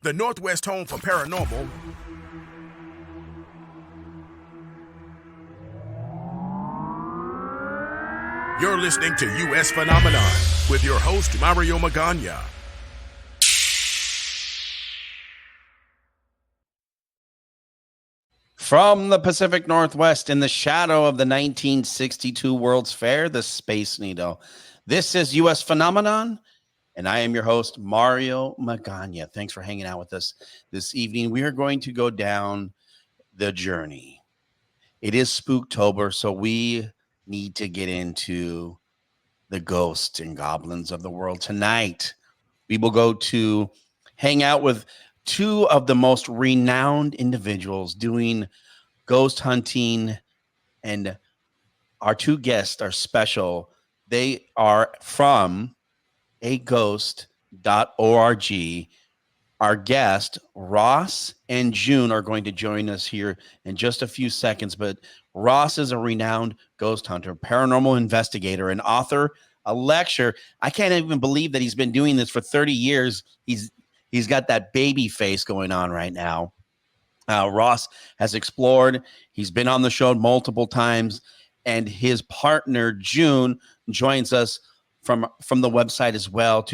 the Northwest home for paranormal. You're listening to U.S. Phenomenon with your host, Mario Magana. From the Pacific Northwest, in the shadow of the 1962 World's Fair, the Space Needle, this is U.S. Phenomenon, and I am your host, Mario Magana. Thanks for hanging out with us this evening. We are going to go down the journey. It is Spooktober, so we need to get into the ghosts and goblins of the world. Tonight, we will go to hang out with two of the most renowned individuals doing ghost hunting, and our two guests are special. They are from aghost.org. Our guest, Ross and June, are going to join us here in just a few seconds, but Ross is a renowned ghost hunter, paranormal investigator, an author, a lecturer. I can't even believe that he's been doing this for 30 years. He's got that baby face going on right now. Ross has explored. He's been on the show multiple times, and his partner June joins us from the website as well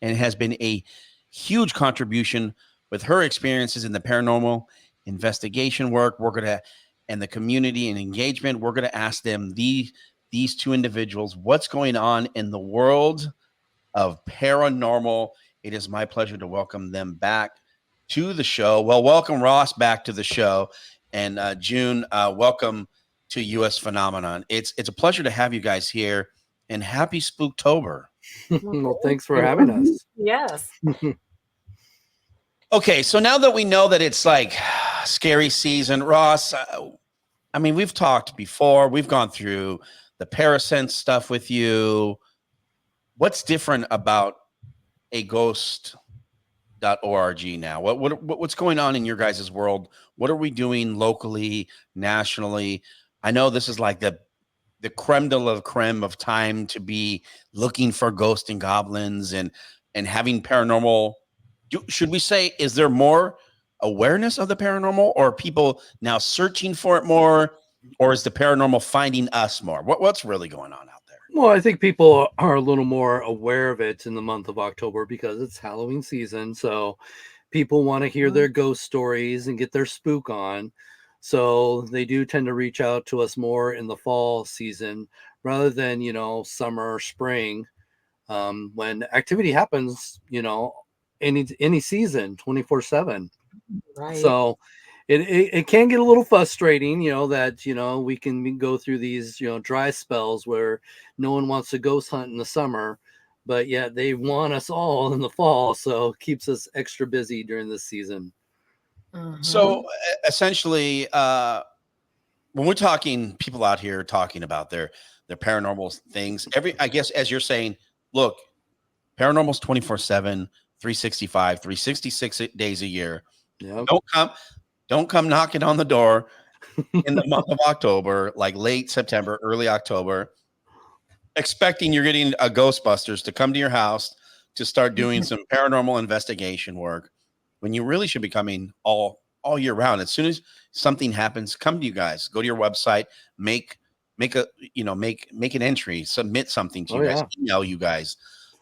and has been a huge contribution with her experiences in the paranormal investigation work. And the community and engagement. We're going to ask them these two individuals what's going on in the world of paranormal. It is my pleasure to welcome them back to the show. Well, welcome Ross back to the show, and June, welcome to U.S. Phenomenon. It's a pleasure to have you guys here, and happy Spooktober. Well, thanks for having us. Yes. Okay, so now that we know that it's like scary season, Ross, I mean, we've talked before. We've gone through the Parasense stuff with you. What's different about aghost.org now? What's going on in your guys' world? What are we doing locally, nationally? I know this is like the creme de la creme of time to be looking for ghosts and goblins and having paranormal. Should we say, is there more awareness of the paranormal, or are people now searching for it more, or is the paranormal finding us more? What's really going on out there? Well, I think people are a little more aware of it in the month of October because it's Halloween season. So people want to hear their ghost stories and get their spook on. So they do tend to reach out to us more in the fall season rather than, summer or spring, when activity happens, any season 24/7. Right. So it can get a little frustrating, that, we can go through these, dry spells where no one wants to ghost hunt in the summer, but yet they want us all in the fall. So it keeps us extra busy during this season. So essentially, when we're talking, people out here talking about their paranormal things, I guess, as you're saying, look, paranormal's 24/7, 365, 366 days a year. Yep. Don't come knocking on the door in the month of October, like late September, early October, expecting you're getting a Ghostbusters to come to your house to start doing some paranormal investigation work, when you really should be coming all year round. As soon as something happens, come to you guys. Go to your website, make an entry, submit something to you guys, email you guys.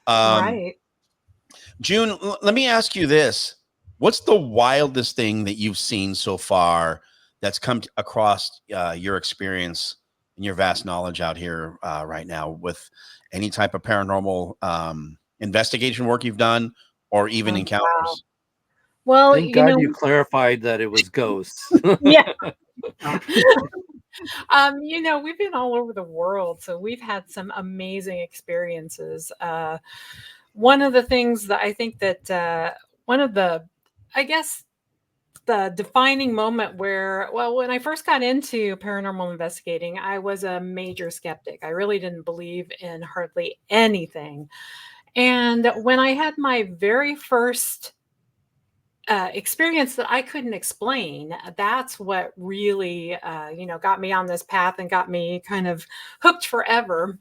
Right. June, let me ask you this. What's the wildest thing that you've seen so far that's come across your experience and your vast knowledge out here right now with any type of paranormal investigation work you've done, or even encounters? Wow. Well, Thank God you clarified that it was ghosts. Yeah. We've been all over the world, so we've had some amazing experiences. One of the things that I think that the defining moment when I first got into paranormal investigating, I was a major skeptic. I really didn't believe in hardly anything. And when I had my very first experience that I couldn't explain, that's what really, got me on this path and got me kind of hooked forever.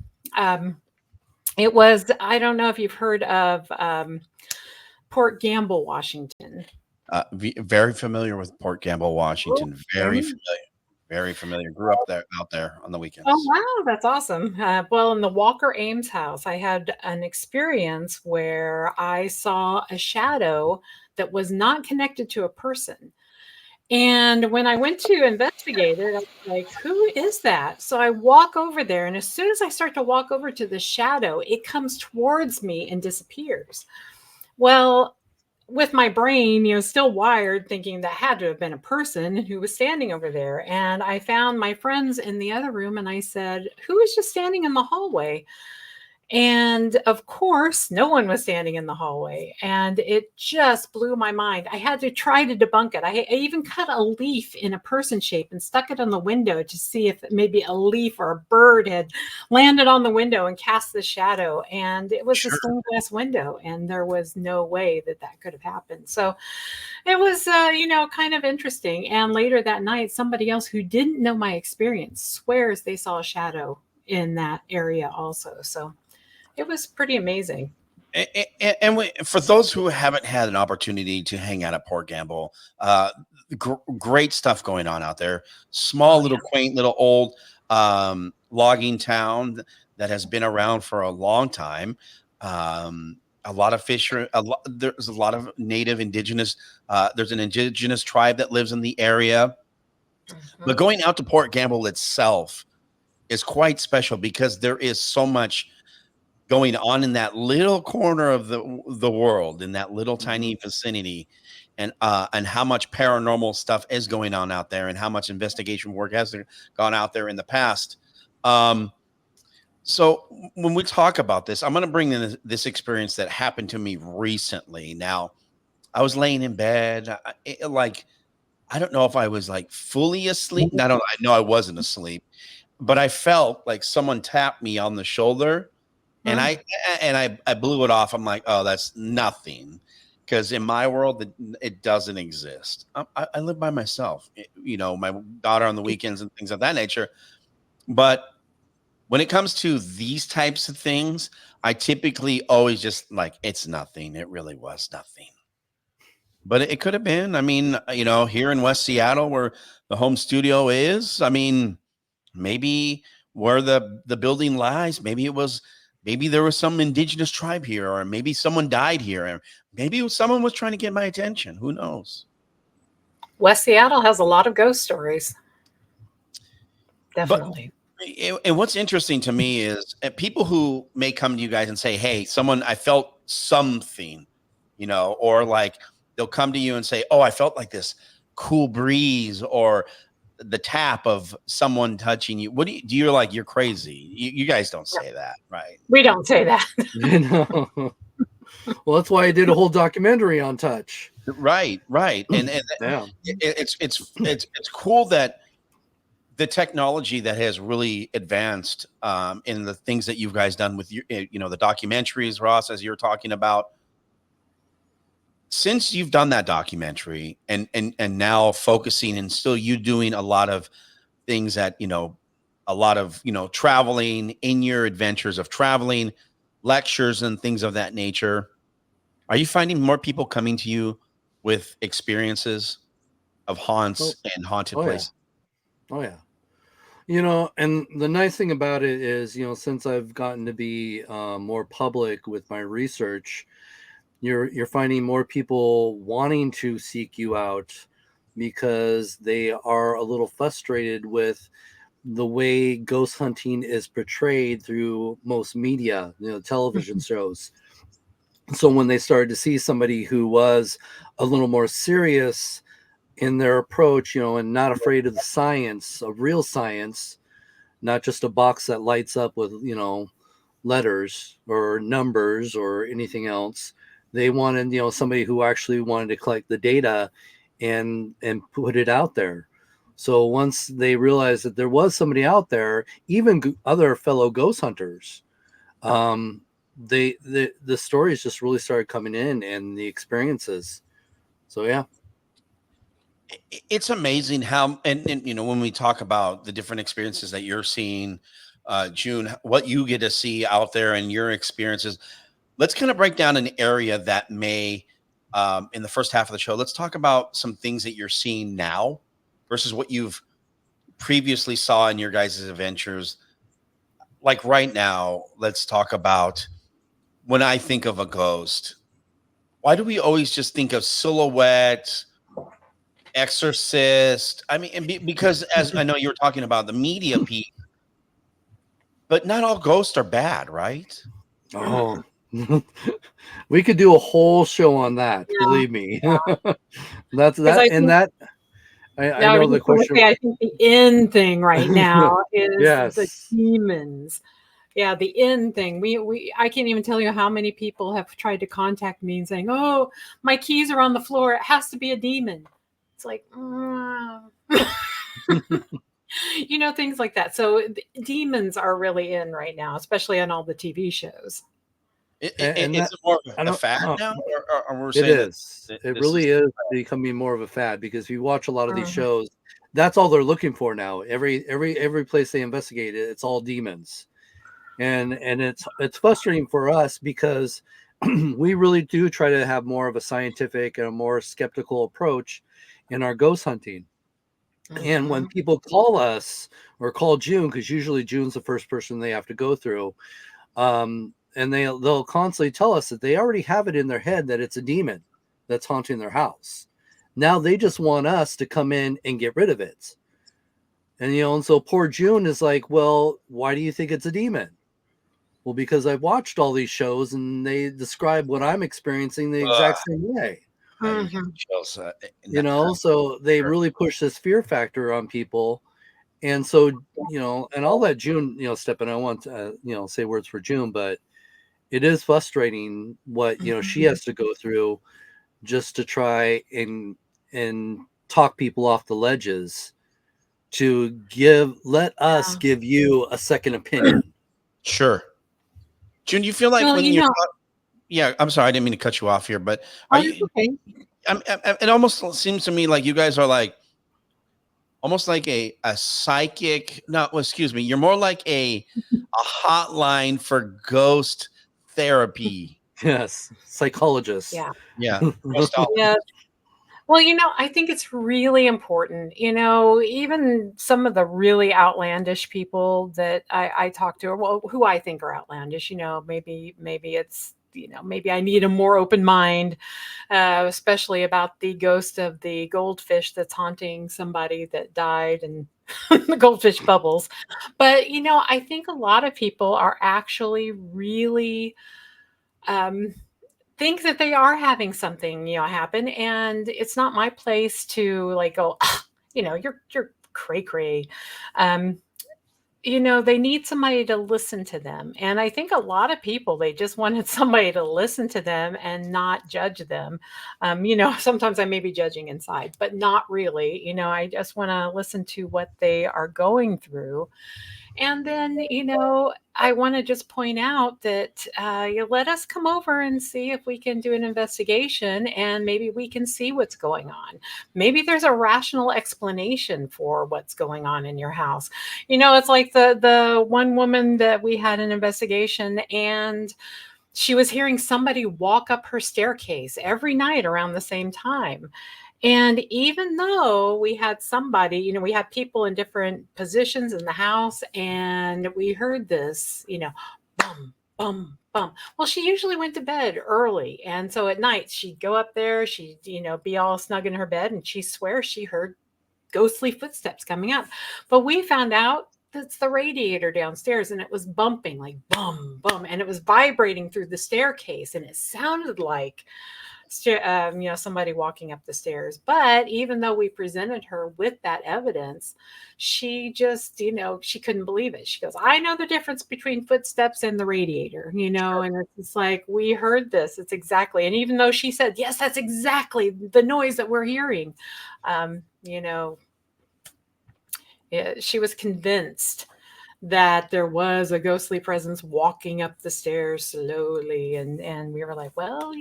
It was, I don't know if you've heard of Port Gamble, Washington. Very familiar with Port Gamble, Washington. Very Okay. familiar. Very familiar. Grew up there, out there on the Oh, weekends. wow, that's awesome. Well, in the Walker Ames house, I had an experience where I saw a shadow that was not connected to a person. And when I went to investigate it, I was like, who is that? So I walk over there, and as soon as I start to walk over to the shadow, it comes towards me and disappears. Well, with my brain, still wired, thinking that had to have been a person who was standing over there. And I found my friends in the other room and I said, who is just standing in the hallway? And of course, no one was standing in the hallway. And it just blew my mind. I had to try to debunk it. I even cut a leaf in a person shape and stuck it on the window to see if maybe a leaf or a bird had landed on the window and cast the shadow. And it was a Sure. stained glass window. And there was no way that that could have happened. So it was, kind of interesting. And later that night, somebody else who didn't know my experience swears they saw a shadow in that area also. So it was pretty amazing. For those who haven't had an opportunity to hang out at Port Gamble, great stuff going on out there. Small, Oh, little, yeah. quaint, little old logging town that has been around for a long time. A lot of there's a lot of native indigenous. There's an indigenous tribe that lives in the area. But Mhm. going out to Port Gamble itself is quite special because there is so much going on in that little corner of the world, in that little tiny vicinity, and how much paranormal stuff is going on out there, and how much investigation work has gone out there in the past. So when we talk about this, I'm going to bring in this experience that happened to me recently. Now, I was laying in bed, like I don't know if I was like fully asleep. I know I wasn't asleep, but I felt like someone tapped me on the shoulder. And Mm. I blew it off. I'm like, oh, that's nothing, because in my world, it doesn't exist. I live by myself, my daughter on the weekends and things of that nature. But when it comes to these types of things, I typically always just like, it's nothing. It really was nothing. But it could have been. I mean, here in West Seattle, where the home studio is, I mean, maybe where the building lies, maybe there was some indigenous tribe here, or maybe someone died here, and maybe someone was trying to get my attention. Who knows? West Seattle has a lot of ghost stories. But Definitely. and what's interesting to me is people who may come to you guys and say, hey, I felt something, or like they'll come to you and say, oh, I felt like this cool breeze, or the tap of someone touching you. What do you like? You're crazy. You guys don't say that, right? We don't say that. You know. Well, that's why I did a whole documentary on touch. Right. And Yeah. it's cool that the technology that has really advanced in the things that you guys done with the documentaries, Ross, as you're talking about. Since you've done that documentary and now focusing and still you doing a lot of things that, a lot of, traveling in your adventures of traveling, lectures and things of that nature, are you finding more people coming to you with experiences of Oh, haunts and haunted oh yeah. places? Oh yeah. And the nice thing about it is, since I've gotten to be more public with my research, you're finding more people wanting to seek you out because they are a little frustrated with the way ghost hunting is portrayed through most media, television shows. So when they started to see somebody who was a little more serious in their approach, and not afraid of the science, of real science, not just a box that lights up with, letters or numbers or anything else. They wanted, somebody who actually wanted to collect the data and put it out there. So once they realized that there was somebody out there, even other fellow ghost hunters, the stories just really started coming in, and the experiences. So yeah. It's amazing how, and when we talk about the different experiences that you're seeing, June, what you get to see out there and your experiences, let's kind of break down an area that may in the first half of the show. Let's talk about some things that you're seeing now versus what you've previously saw in your guys' adventures. Like right now, let's talk about when I think of a ghost. Why do we always just think of silhouette, exorcist? I mean, because as I know you were talking about the media piece, but not all ghosts are bad, right? Oh, we could do a whole show on that. Yeah. Believe me. That's Because that, and that I I know was the just gonna question. say, I think the end thing right now is the Yes. demons. Yeah, the end thing. I can't even tell you how many people have tried to contact me and saying, "Oh, my keys are on the floor. It has to be a demon." It's like, things like that. So demons are really in right now, especially on all the TV shows. And Is that it more of I a don't. fad Oh, now, or we're it saying that is. It this is really is becoming more of a fad because if you watch a lot of these Mhm. shows, that's all they're looking for now. Every place they investigate it, it's all demons. And it's frustrating for us because we really do try to have more of a scientific and a more skeptical approach in our ghost hunting. And when Mhm. people call us or call June, because usually June's the first person they have to go through, and they'll constantly tell us that they already have it in their head that it's a demon that's haunting their house. Now they just want us to come in and get rid of it. And so poor June is like, well, why do you think it's a demon? Well, because I've watched all these shows and they describe what I'm experiencing the exact same way. I get Mhm. chills. So they really push this fear factor on people. And so, and I'll let June, step in. I want to, say words for June, but it is frustrating what, she Mhm. has to go through just to try and talk people off the ledges to let us Yeah. give you a second opinion. Sure. June, you feel like Well, when you're yeah, I'm sorry, I didn't mean to cut you off here, but are oh, that's you okay. it almost seems to me like you guys are like almost like a psychic, no, well, excuse me, you're more like a hotline for ghost therapy. Yes, psychologists. Yeah. Yeah. Ghostology. Yeah. Well, I think it's really important. Even some of the really outlandish people that I talk to, or well, who I think are outlandish, maybe it's, maybe I need a more open mind, especially about the ghost of the goldfish that's haunting somebody that died and the goldfish bubbles. But, I think a lot of people are actually really, um, think that they are having something, happen, and it's not my place to like go, "Ah, you're cray cray." Um, they need somebody to listen to them, and I think a lot of people they just wanted somebody to listen to them and not judge them. Sometimes I may be judging inside, but not really. I just want to listen to what they are going through. And then, I want to just point out that you let us come over and see if we can do an investigation and maybe we can see what's going on. Maybe there's a rational explanation for what's going on in your house. It's like the one woman that we had an investigation and she was hearing somebody walk up her staircase every night around the same time. And even though we had somebody, we had people in different positions in the house, and we heard this, bum, bum, bum. Well, she usually went to bed early. And so at night, she'd go up there, she'd, be all snug in her bed, and she swears she heard ghostly footsteps coming up. But we found out that's the radiator downstairs, and it was bumping like bum, bum, and it was vibrating through the staircase, and it sounded like somebody walking up the stairs. But even though we presented her with that evidence, she just, she couldn't believe it. She goes, I know the difference between footsteps and the radiator, and it's just like, we heard this. It's exactly. And even though she said, yes, that's exactly the noise that we're hearing, um, you know, she was convinced that there was a ghostly presence walking up the stairs slowly, and we were like, well,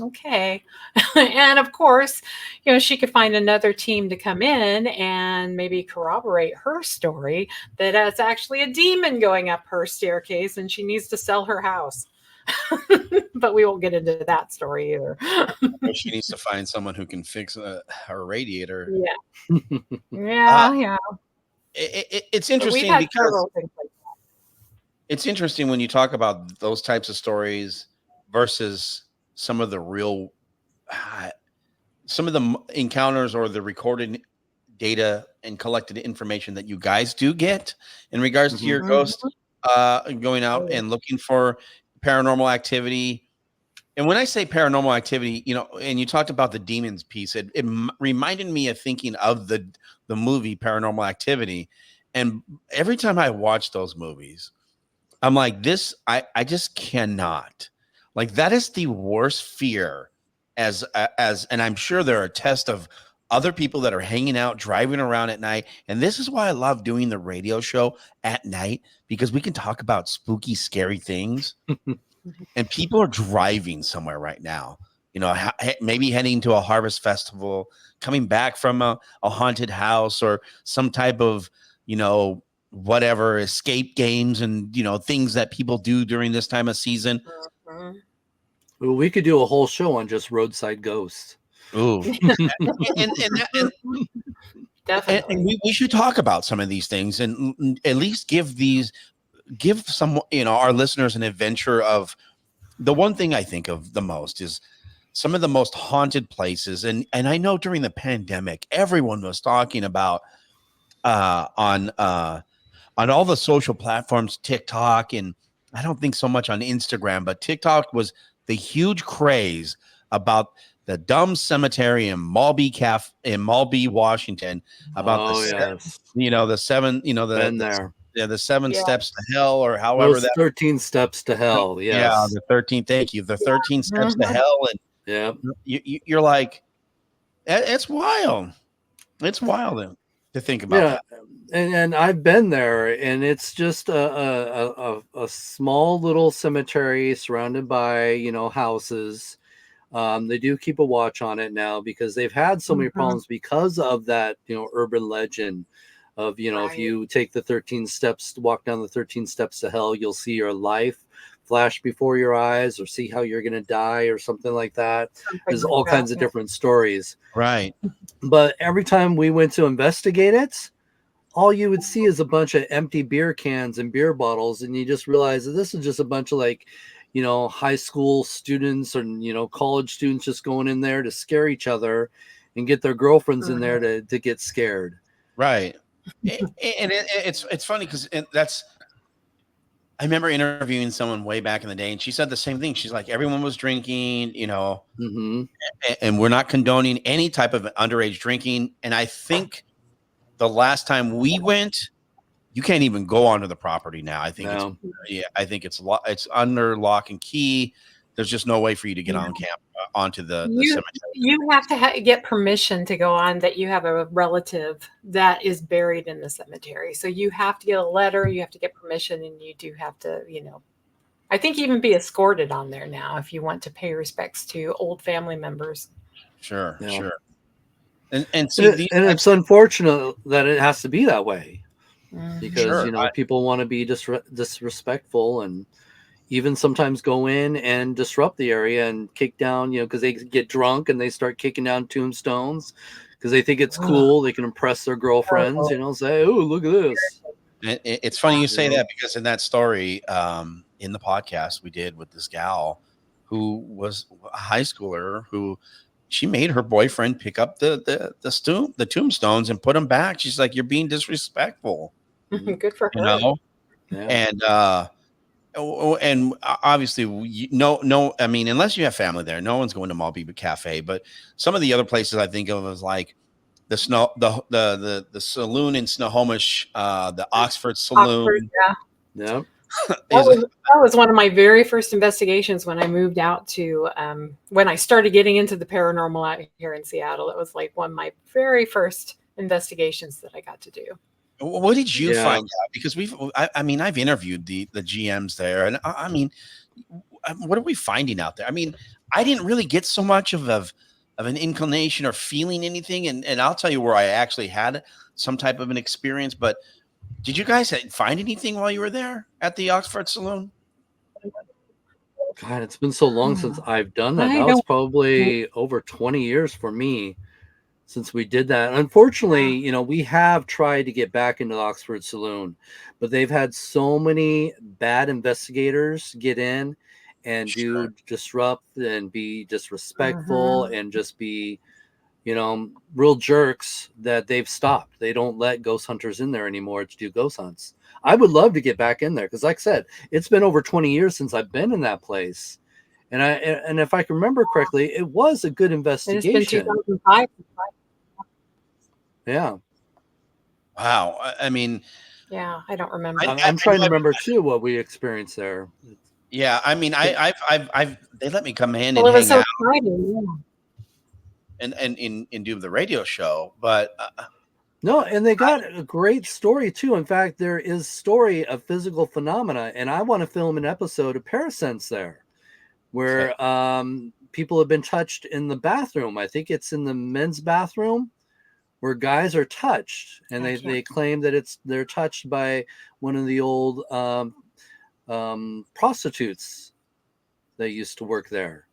okay. And of course, she could find another team to come in and maybe corroborate her story that it's actually a demon going up her staircase and she needs to sell her house. But we won't get into that story either. She needs to find someone who can fix her radiator. Yeah. Yeah. Yeah. It's But we've interesting had because several things like it's interesting when you talk about those types of stories versus some of the real, some of the encounters or the recorded data and collected information that you guys do get in regards to your that. ghost going out and looking for paranormal activity. And when I say paranormal activity, and you talked about the demons piece, it reminded me of thinking of the movie Paranormal Activity. And every time I watch those movies, I'm like, I just cannot. Like, that is the worst fear and I'm sure there are tests of other people that are hanging out, driving around at night. And this is why I love doing the radio show at night, because we can talk about spooky, scary things. And people are driving somewhere right now, maybe heading to a harvest festival, coming back from a haunted house or some type of, whatever escape games and, things that people do during this time of season. Mhm. Well, we could do a whole show on just roadside ghosts. Ooh. Definitely. And we should talk about some of these things and at least give some, our listeners an adventure of. The one thing I think of the most is some of the most haunted places. And I know during the pandemic, everyone was talking about on all the social platforms, TikTok, and I don't think so much on Instagram, but TikTok was the huge craze about the dumb cemetery in Malby, Washington, about the seven, Been there. the 7 Yeah. steps to hell, or however Those that 13 steps to hell. Yes. Yeah, the 13. Thank you. The 13 steps to Mhm. hell, and Yeah. you're like, it's wild. It's wild to think about Yeah. that. And I've been there, and it's just a small little cemetery surrounded by, houses. They do keep a watch on it now because they've had so many Mhm. problems because of that, urban legend of, if Right. you take the 13 steps, walk down the 13 steps to hell, you'll see your life flash before your eyes or see how you're going to die or something like that. Something There's like all that, kinds of yeah. different stories. Right. But every time we went to investigate it, all you would see is a bunch of empty beer cans and beer bottles. And you just realize that this is just a bunch of high school students or, college students just going in there to scare each other and get their girlfriends in there to get scared. Right. And it's funny because I remember interviewing someone way back in the day, and she said the same thing. She's like, everyone was drinking, Mm-hmm. and we're not condoning any type of underage drinking. And I think the last time we went, you can't even go onto the property now. I think it's under lock and key. There's just no way for you to get on onto the cemetery. You have to get permission to go on, that you have a relative that is buried in the cemetery. So you have to get a letter, you have to get permission, and you do have to, I think even be escorted on there now if you want to pay respects to old family members. Sure, Yeah. sure. And see, And it's unfortunate that it has to be that way because, Sure. people want to be disrespectful and even sometimes go in and disrupt the area and kick down, because they get drunk and they start kicking down tombstones because they think it's cool. They can impress their girlfriends, say, oh, look at this. It's funny you say that because in that story, in the podcast we did with this gal who was a high schooler who she made her boyfriend pick up the tombstones and put them back. She's like, you're being disrespectful. Good for her. Yeah. And obviously, no. I mean, unless you have family there, no one's going to Malby Cafe. But some of the other places I think of is like the saloon in Snohomish, the Oxford Saloon. Oxford, Yeah. That was one of my very first investigations when I moved out to, when I started getting into the paranormal out here in Seattle. It was like one of my very first investigations that I got to do. What did you find out? Because I've interviewed the GMs there, and I mean, what are we finding out there? I mean, I didn't really get so much of an inclination or feeling anything, and I'll tell you where I actually had some type of an experience. But did you guys find anything while you were there at the Oxford Saloon? God, it's been so long since I've done that. I That was don't. probably over 20 years for me since we did that. Unfortunately, you know, we have tried to get back into the Oxford Saloon, but they've had so many bad investigators get in and Sure. do disrupt and be disrespectful Mhm. and just be, you know, real jerks that they've stopped. They don't let ghost hunters in there anymore to do ghost hunts. I would love to get back in there because, like I said, it's been over 20 years since I've been in that place. And if I can remember correctly, it was a good It has been investigation. 2005. Yeah. Wow. I mean, Yeah, I don't remember. I'm I know trying to remember too what we experienced there. yeah, I mean, I've they let me come in Well, and it was hang so out exciting. and do the radio show, but No, and they got a great story too. In fact, there is story of physical phenomena, and I want to film an episode of Parasense there, okay, where people have been touched in the bathroom. I think it's in the men's bathroom where guys are touched, and I they can't. claim that they're touched by one of the old prostitutes that used to work there.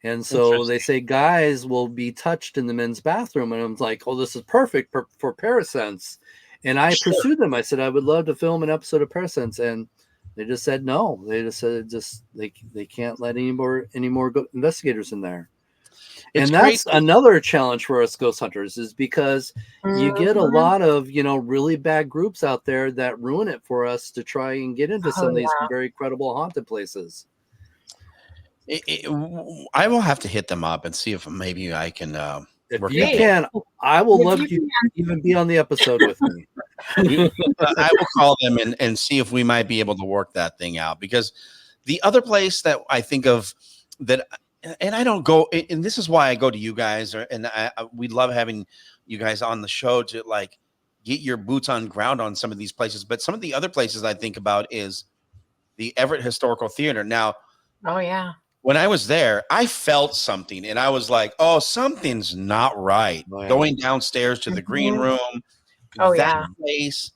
And so they interesting. say guys will be touched in the men's bathroom. And I'm like, oh, this is perfect for Parasense. And I Sure. pursued them. I said, I would love to film an episode of Parasense. And they just said no. They just said they can't let any more investigators in there. It's And crazy. that's another challenge for us ghost hunters, is because you get a Mhm. lot of, you know, really bad groups out there that ruin it for us to try and get into some Oh of these yeah. very credible haunted places. I will have to hit them up and see if maybe I can If work you that Hey, in. can, I will if love you you can, to even be on the episode with me. I will call them and see if we might be able to work that thing out, because the other place that I think of that, and I don't go, and this is why I go to you guys, and we love having you guys on the show to like get your boots on ground on some of these places. But some of the other places I think about is the Everett Historical Theater. Now, oh yeah. when I was there, I felt something and I was like, oh, something's not right. Oh yeah. Going downstairs to the green Mhm. room, Oh that yeah. place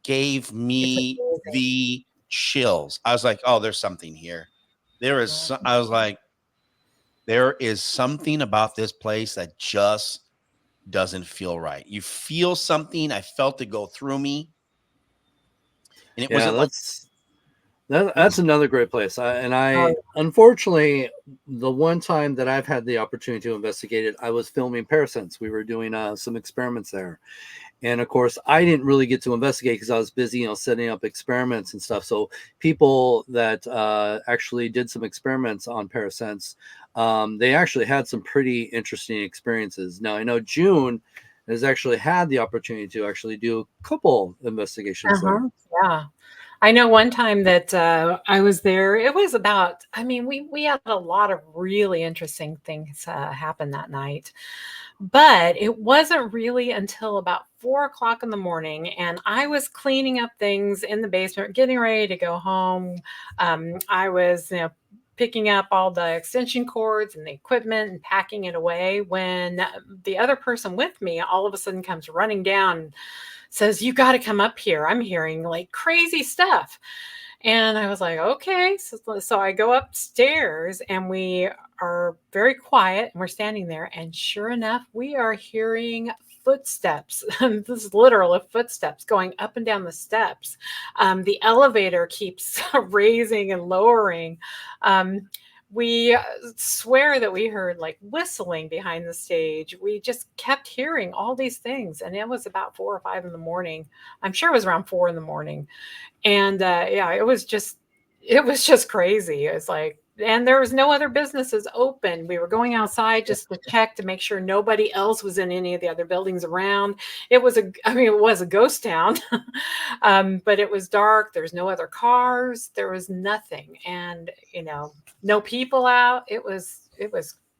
gave It's me amazing. the chills. I was like, oh, there's something here. I was like, there is something about this place that just doesn't feel right. You feel something. I felt it go through me. And it Yeah, wasn't like, it that's was, another great place. I Oh unfortunately, the one time that I've had the opportunity to investigate it, I was filming Parasense. We were doing some experiments there. And of course, I didn't really get to investigate because I was busy, you know, setting up experiments and stuff. So people that actually did some experiments on Parasense, they actually had some pretty interesting experiences. Now I know June has actually had the opportunity to actually do a couple yeah. investigations there. Uh-huh. Yeah. I know one time that I was there. It was about. I mean, we had a lot of really interesting things happen that night. But it wasn't really until about 4 o'clock in the morning, and I was cleaning up things in the basement, getting ready to go home. I was, picking up all the extension cords and the equipment and packing it away when the other person with me all of a sudden comes running down, says, "You got to come up here. I'm hearing like crazy stuff." And I was like, okay. So I go upstairs and we are very quiet and we're standing there. And sure enough, we are hearing footsteps. This is literal footsteps going up and down the steps. The elevator keeps raising and lowering. Um, we swear that we heard like whistling behind the stage. We just kept hearing all these things. And it was about 4 or 5 in the morning. I'm sure it was around 4 in the morning. And yeah, it was just crazy. It's like, and there was no other businesses open. We were going outside just to check to make sure nobody else was in any of the other buildings around. I mean, it was a ghost town, but it was dark. There's no other cars. There was nothing, and no people out. It was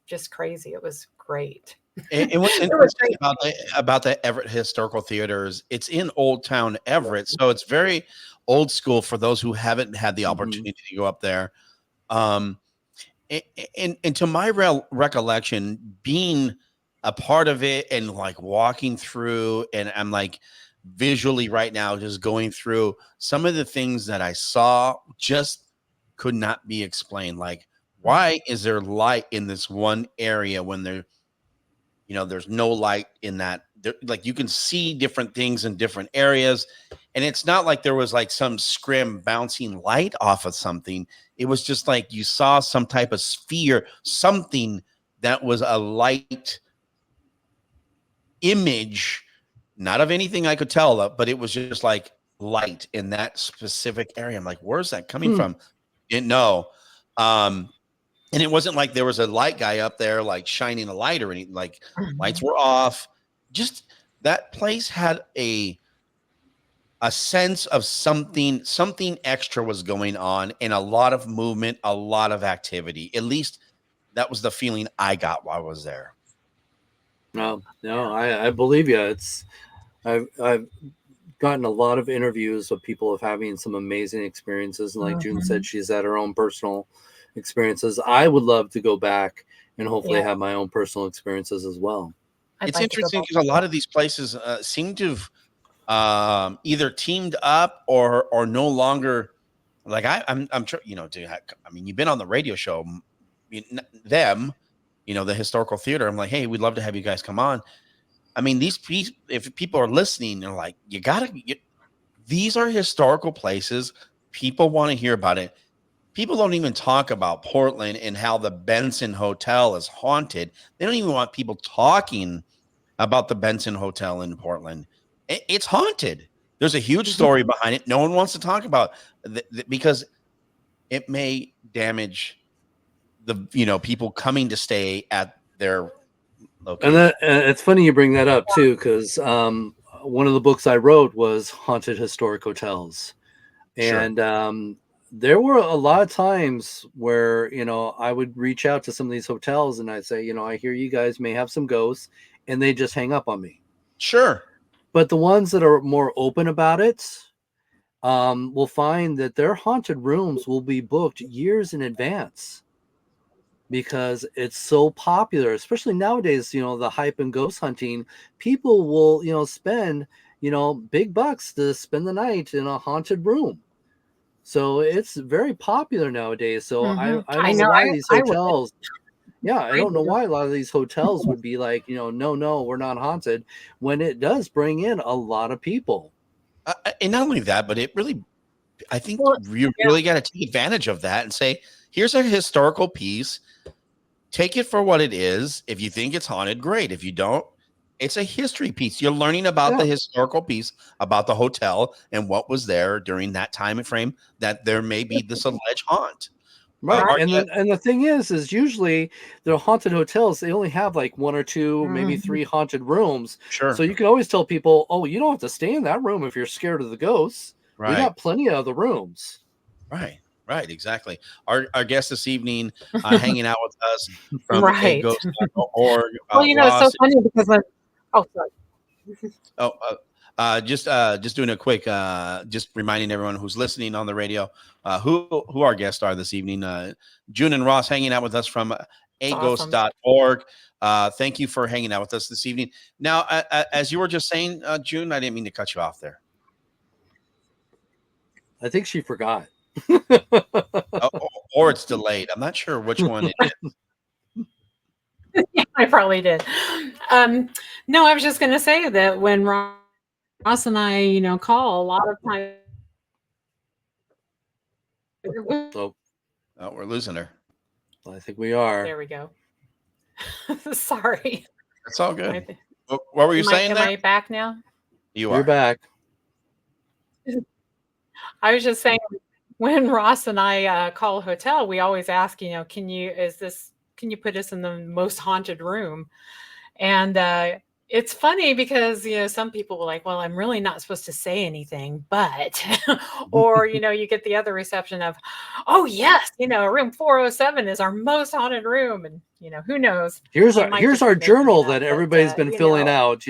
just crazy. It was great. and what's It was interesting great. about the Everett Historical Theater is it's in Old Town Everett, so it's very old school for those who haven't had the Mhm. opportunity to go up there. Um, and to my recollection, being a part of it and like walking through, and I'm like visually right now just going through some of the things that I saw just could not be explained. Like, why is there light in this one area when there's no light in that? Like, you can see different things in different areas, and it's not like there was like some scrim bouncing light off of something. It was just like you saw some type of sphere, something that was a light image, not of anything I could tell of, but it was just like light in that specific area. I'm like, where's that coming from? Didn't know. And it wasn't like there was a light guy up there like shining a light or anything. Like, lights were off. Just that place had a sense of something extra was going on, and a lot of movement, a lot of activity. At least that was the feeling I got while I was there. No, I believe you. I've gotten a lot of interviews of people of having some amazing experiences, and like June said, she's had her own personal experiences. I would love to go back and hopefully have my own personal experiences as well. It's interesting because a lot of these places seem to have either teamed up or no longer. Like, I'm you've been on the radio show, the historical theater. I'm like, hey, we'd love to have you guys come on. I mean, if people are listening, they're like, these are historical places. People want to hear about it. People don't even talk about Portland and how the Benson Hotel is haunted. They don't even want people talking about the Benson Hotel in Portland. It's haunted. There's a huge story behind it. No one wants to talk about because it may damage the people coming to stay at their location. And it's funny you bring that up too, because one of the books I wrote was Haunted Historic Hotels, and there were a lot of times where I would reach out to some of these hotels and I'd say, I hear you guys may have some ghosts, and they just hang up on me. Sure. But the ones that are more open about it will find that their haunted rooms will be booked years in advance because it's so popular, especially nowadays. The hype and ghost hunting, people will spend big bucks to spend the night in a haunted room. So it's very popular nowadays. So I don't know why these hotels. I don't know why a lot of these hotels would be like, no, we're not haunted, when it does bring in a lot of people. And not only that, but I think you really got to take advantage of that and say, here's a historical piece. Take it for what it is. If you think it's haunted, great. If you don't, it's a history piece. You're learning about the historical piece, about the hotel and what was there during that time frame, that there may be this alleged haunt. Right. And the thing is usually the haunted hotels, they only have like one or two, maybe three haunted rooms. Sure. So you can always tell people, oh, you don't have to stay in that room if you're scared of the ghosts. Right. We got plenty of other rooms. Right, exactly. Our guest this evening, hanging out with us from aghost.org. Well, it's so funny because just doing a quick, just reminding everyone who's listening on the radio, who our guests are this evening. June and Ross hanging out with us from aghost.org. Thank you for hanging out with us this evening. Now, as you were just saying, June, I didn't mean to cut you off there. I think she forgot. Or it's delayed. I'm not sure which one it is. Yeah, I probably did. No, I was just going to say that when Ross and I, call a lot of times. We're losing her. I think we are. There we go. Sorry. It's all good. What were you saying? Am I back now? You're back. I was just saying, when Ross and I call a hotel, we always ask, can you put us in the most haunted room? And it's funny because, some people were like, well, I'm really not supposed to say anything, but, or, you get the other reception of, oh yes, room 407 is our most haunted room. And, who knows? Here's our journal that everybody's been filling out,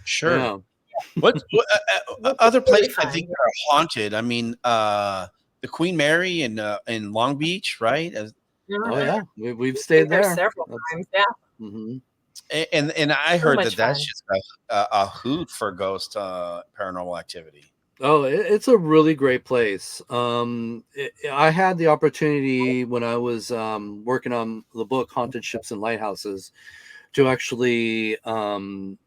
Sure. Yeah. What other places I think are haunted? I mean, the Queen Mary in Long Beach, right? Oh yeah, we've stayed there several times. Yeah. Mm-hmm. And I heard that's fun. just a hoot for ghost paranormal activity. Oh, it's a really great place. I had the opportunity when I was working on the book Haunted Ships and Lighthouses to actually do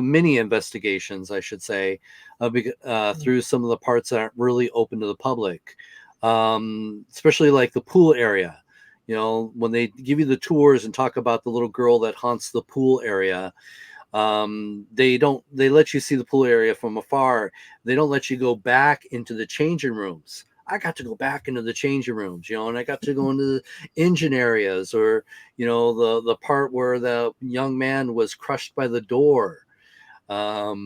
mini investigations, I should say, through some of the parts that aren't really open to the public, especially like the pool area. When they give you the tours and talk about the little girl that haunts the pool area, they let you see the pool area from afar. They don't let you go back into the changing rooms. I got to go back into the changing rooms, and I got to go into the engine areas, or the part where the young man was crushed by the door. What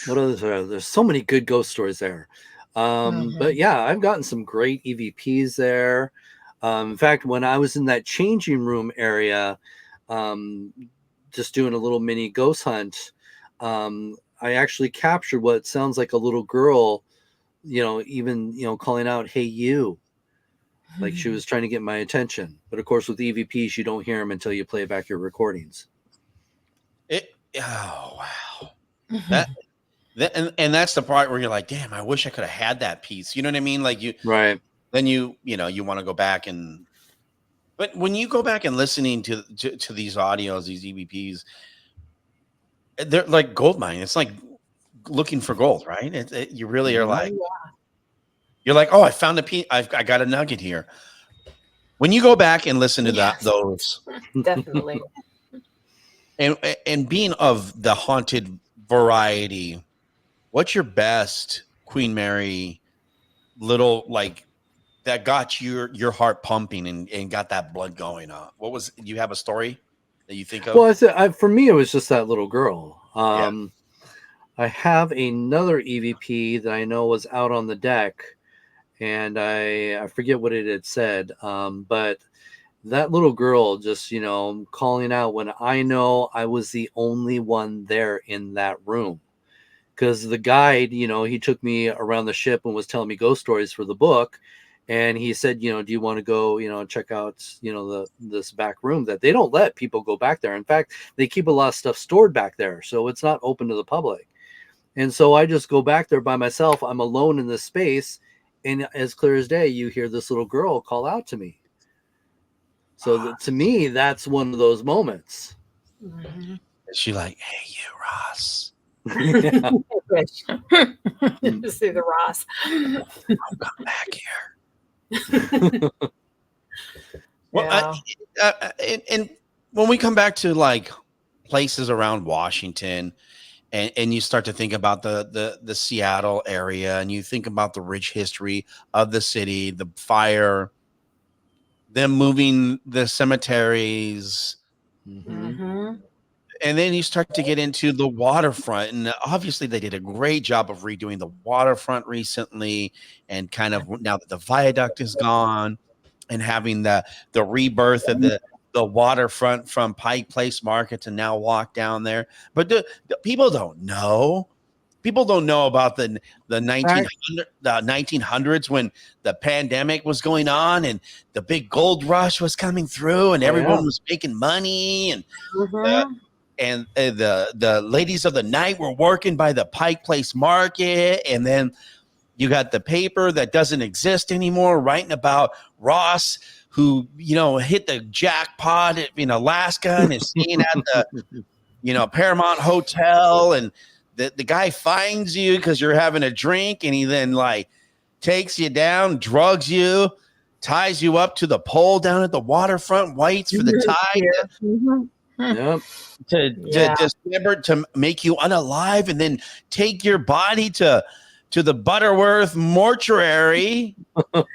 others are there? There's so many good ghost stories there. But yeah, I've gotten some great EVPs there. In fact, when I was in that changing room area, just doing a little mini ghost hunt, I actually captured what sounds like a little girl, even calling out, "Hey, you," like she was trying to get my attention. But of course, with EVPs, you don't hear them until you play back your recordings. Oh wow, that and that's the part where you're like, damn, I wish I could have had that piece. You know what I mean? Like Right. then you want to go back but when you go back and listening to these audios, these EVPs, they're like gold mine. It's like looking for gold, right? You really are like, you're like, oh, I found a piece. I got a nugget here. When you go back and listen to those, Definitely. and being of the haunted variety, what's your best Queen Mary little like that got your heart pumping and got that blood going on? What was, you have a story that you think of? Well, for me, it was just that little girl. Yeah. I have another EVP that I know was out on the deck, and I forget what it had said, but that little girl just calling out when I know I was the only one there in that room, because the guide, he took me around the ship and was telling me ghost stories for the book, and he said, do you want to go check out this back room that they don't let people go back there. In fact, they keep a lot of stuff stored back there, so it's not open to the public. And so I just go back there by myself. I'm alone in this space, and as clear as day, you hear this little girl call out to me. So to me, that's one of those moments. She like, hey, you, Ross. Yeah. Just see the Ross. I'll come back here. Well, and when we come back to like places around Washington, and you start to think about the Seattle area, and you think about the rich history of the city, the fire, them moving the cemeteries, and then you start to get into the waterfront, and obviously they did a great job of redoing the waterfront recently, and kind of now that the viaduct is gone, and having the rebirth of the waterfront from Pike Place Market to now walk down there. But the people don't know. People don't know about the 1900s when the pandemic was going on and the big gold rush was coming through, and everyone was making money, and the ladies of the night were working by the Pike Place Market, and then you got the paper that doesn't exist anymore writing about Ross, who hit the jackpot in Alaska and is staying at the Paramount Hotel, and the guy finds you because you're having a drink, and he then like takes you down, drugs you, ties you up to the pole down at the waterfront, waits for the tide to make you unalive, and then take your body to the Butterworth mortuary. Get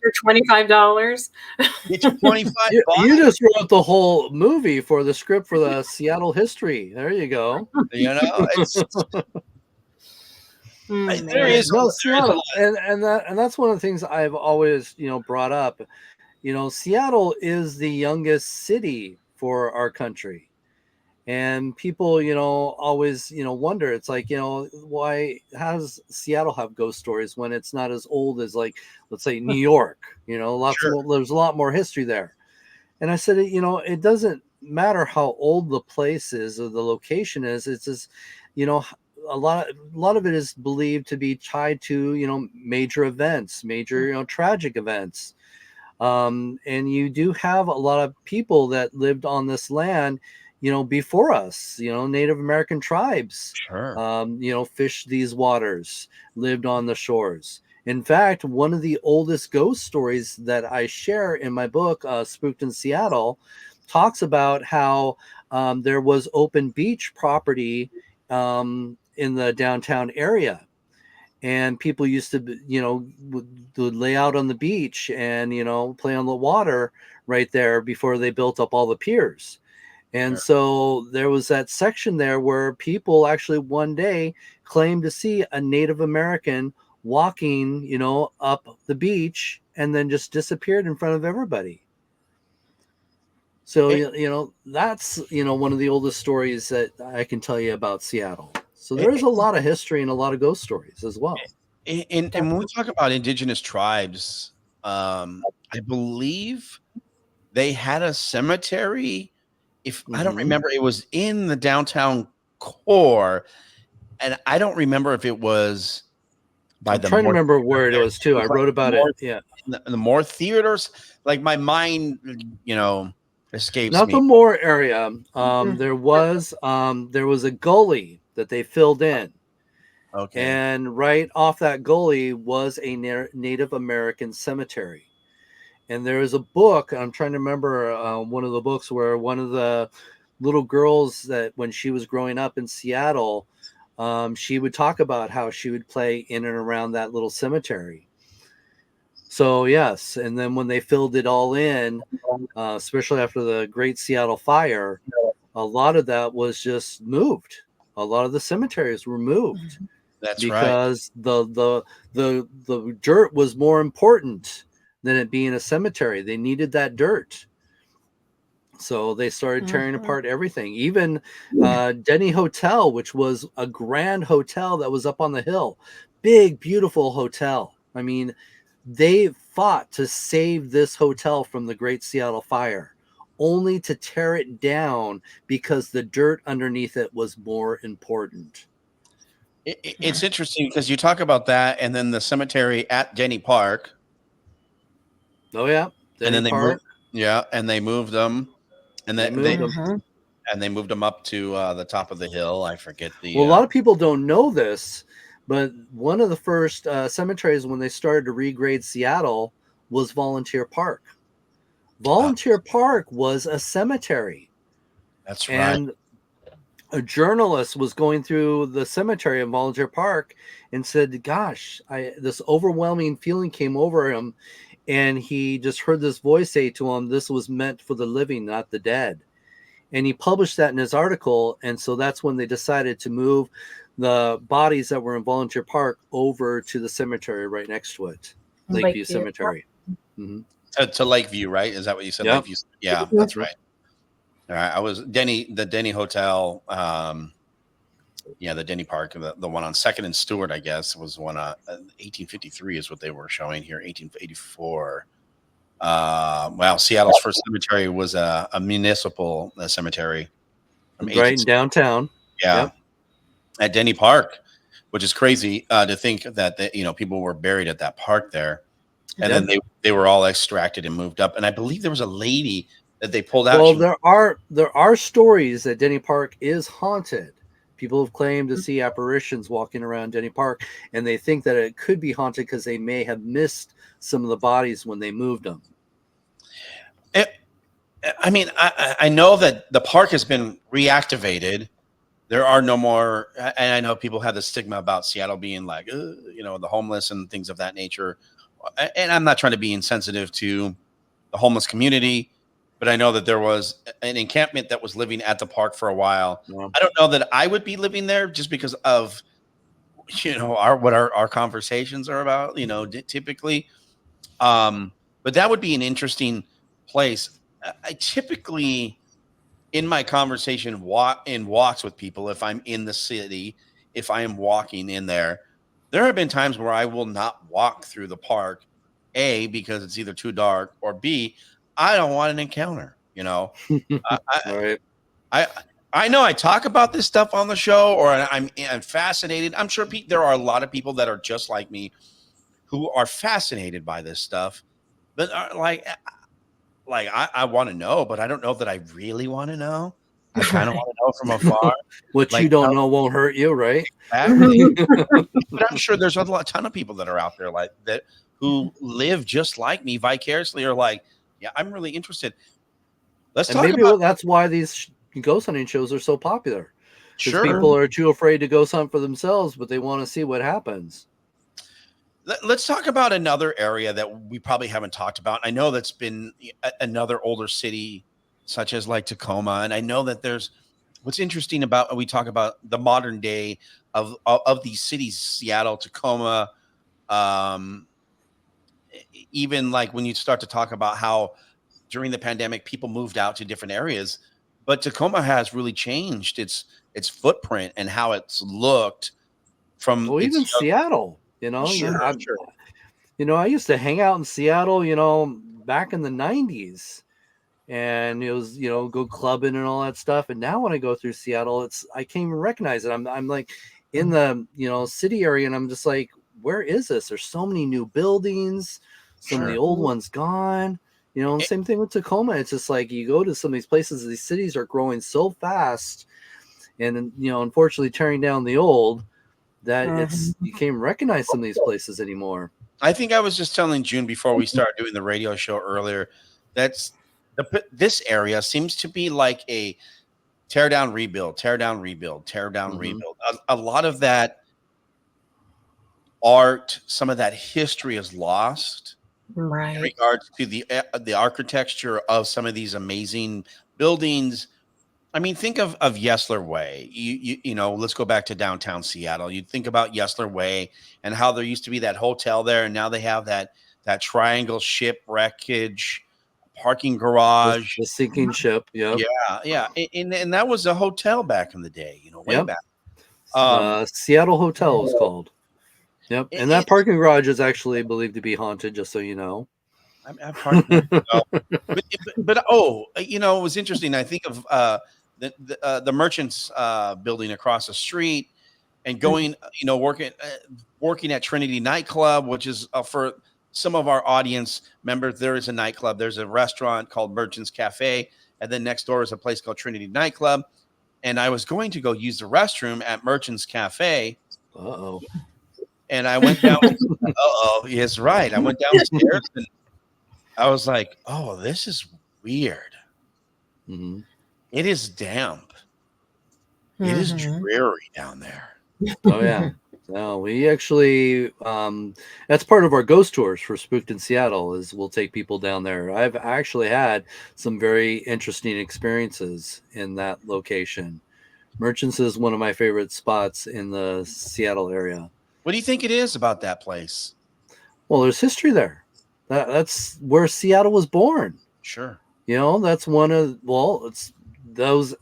your $25. Get your $25. You just wrote the whole movie for the script for the Seattle history. There you go. It's there is Seattle, and that's one of the things I've always brought up. Seattle is the youngest city for our country. And people, always, wonder, it's like, why does Seattle have ghost stories when it's not as old as, like, let's say New York, there's a lot more history there. And I said, it doesn't matter how old the place is or the location is. It's just, lot of it is believed to be tied to, you know, major events, major, you know, tragic events. And you do have a lot of people that lived on this land, you know, before us, you know, Native American tribes, Sure. you know, fished these waters, lived on the shores. In fact, one of the oldest ghost stories that I share in my book, Spooked in Seattle, talks about how there was open beach property in the downtown area. And people used to, you know, would lay out on the beach and, you know, play on the water right there before they built up all the piers. And Sure. so there was that section there where people actually one day claimed to see a Native American walking, you know, up the beach and then just disappeared in front of everybody. So, It, you know, that's, you know, one of the oldest stories that I can tell you about Seattle. So there is it, a lot of history and a lot of ghost stories as well. and when we talk about indigenous tribes, I believe they had a cemetery. If I don't Mhm. remember, it was in the downtown core, and I don't remember if it was by I'm the trying to Moore remember Theater where it there. was It too. I was like wrote the about it. Moore, Yeah. the Moore theaters. Like my mind, you know, escapes Not the me. Moore area. Mm. There was a gully that they filled in. Okay, And right off that gully was a Native American cemetery. And there is a book, I'm trying to remember one of the books where one of the little girls that when she was growing up in Seattle, she would talk about how she would play in and around that little cemetery. So, yes. And then when they filled it all in, especially after the Great Seattle Fire, a lot of that was just moved. A lot of the cemeteries were moved that's right. because the dirt was more important than it being a cemetery. They needed that dirt. So they started tearing Mhm. apart everything. Even Denny Hotel, which was a grand hotel that was up on the hill, big, beautiful hotel. I mean, they fought to save this hotel from the Great Seattle Fire, only to tear it down because the dirt underneath it was more important. It's interesting because you talk about that, and then the cemetery at Denny Park, Oh yeah, and Denny then they moved. Park. Yeah, and they moved them, and They moved them. they moved them up to the top of the hill. I forget Well, the. a lot of people don't know this, but one of the first cemeteries when they started to regrade Seattle was Volunteer Park. Uh, Volunteer Park was a cemetery, that's right. and a journalist was going through the cemetery in Volunteer Park and said, "Gosh, this overwhelming feeling came over him, and he just heard this voice say to him, 'This was meant for the living, not the dead.'" And he published that in his article, and so that's when they decided to move the bodies that were in Volunteer Park over to the cemetery right next to it, Lakeview Lakeview. Cemetery. Hmm. To Lakeview, right? Is that what you said? Yep. Lakeview. Yeah, Yep. that's right. All right. I was the Denny Hotel. Yeah, the Denny Park, the one on Second and Stewart, I guess, was one. 1853 is what they were showing here. 1884. Well, Seattle's first cemetery was a municipal cemetery from Right in 18. downtown. Yeah, Yep. at Denny Park, which is crazy to think that people were buried at that park there, and then Yep. they were all extracted and moved up. And I believe there was a lady that they pulled out. Well, there are stories that Denny Park is haunted. People have claimed to see apparitions walking around Denny Park, and they think that it could be haunted because they may have missed some of the bodies when they moved them. It, I mean, I know that the park has been reactivated. There are no more, and I know people have the stigma about Seattle being like, the homeless and things of that nature. And I'm not trying to be insensitive to the homeless community, but I know that there was an encampment that was living at the park for a while. Well, I don't know that I would be living there just because of our conversations are about, typically. But that would be an interesting place. I typically in my conversation walks with people, if I'm in the city, if I am walking in there have been times where I will not walk through the park, A, because it's either too dark, or B, I don't want an encounter. all I, right. I I know I talk about this stuff on the show, or I'm fascinated. I'm sure there are a lot of people that are just like me who are fascinated by this stuff, but are like I want to know, but I don't know that I really want to know. I kind of Right. want to know from afar. What Like, you don't know won't hurt you, right? exactly. But I'm sure there's ton of people that are out there like that who live just like me vicariously, or like, yeah, I'm really interested. Let's And talk maybe about that's why these ghost hunting shows are so popular, because sure. people are too afraid to ghost hunt for themselves, but they want to see what happens. Let's talk about another area that we probably haven't talked about. I know that's been another older city, such as like Tacoma, and I know that there's what's interesting about we talk about the modern day of these cities, Seattle, Tacoma, um, even like when you start to talk about how during the pandemic people moved out to different areas, but Tacoma has really changed its footprint and how it's looked from Well, even its Seattle, sure, sure. I used to hang out in Seattle, back in the 90s, and it was, go clubbing and all that stuff. And now when I go through Seattle, I can't even recognize it. I'm like in the, city area, and I'm just like, where is this? There's so many new buildings, some of the Sure. old ones gone. Same thing with Tacoma. It's just like you go to some of these places, these cities are growing so fast, and unfortunately tearing down the old, that you can't even recognize some of these places anymore. I think I was just telling June before we started doing the radio show earlier, that's this area seems to be like a tear down, rebuild, tear down, rebuild, tear down, rebuild. A lot of that art, some of that history is lost in Right. regards to the architecture of some of these amazing buildings. I mean, think of Yesler Way. Let's go back to downtown Seattle. You think about Yesler Way and how there used to be that hotel there, and now they have that triangle ship wreckage parking garage. The sinking ship. Yep. Yeah, yeah, and that was a hotel back in the day. Way Yep. back. Um, Seattle Hotel is called. Yep. And that it, parking garage is actually believed to be haunted, just so you know. I'm parked there. But it was interesting. I think of the merchants building across the street and going, working at Trinity nightclub, which is for some of our audience members. There is a nightclub. There's a restaurant called Merchants Cafe, and then next door is a place called Trinity nightclub. And I was going to go use the restroom at Merchants Cafe. Uh-oh. And I went down. Yes, right. I went downstairs and I was like, oh, this is weird. Mm-hmm. It is damp. It is dreary down there. Oh yeah. No, we actually that's part of our ghost tours for Spooked in Seattle, is we'll take people down there. I've actually had some very interesting experiences in that location. Merchants is one of my favorite spots in the Seattle area. What do you think it is about that place? Well, there's history there. That's where Seattle was born. Sure. That's it's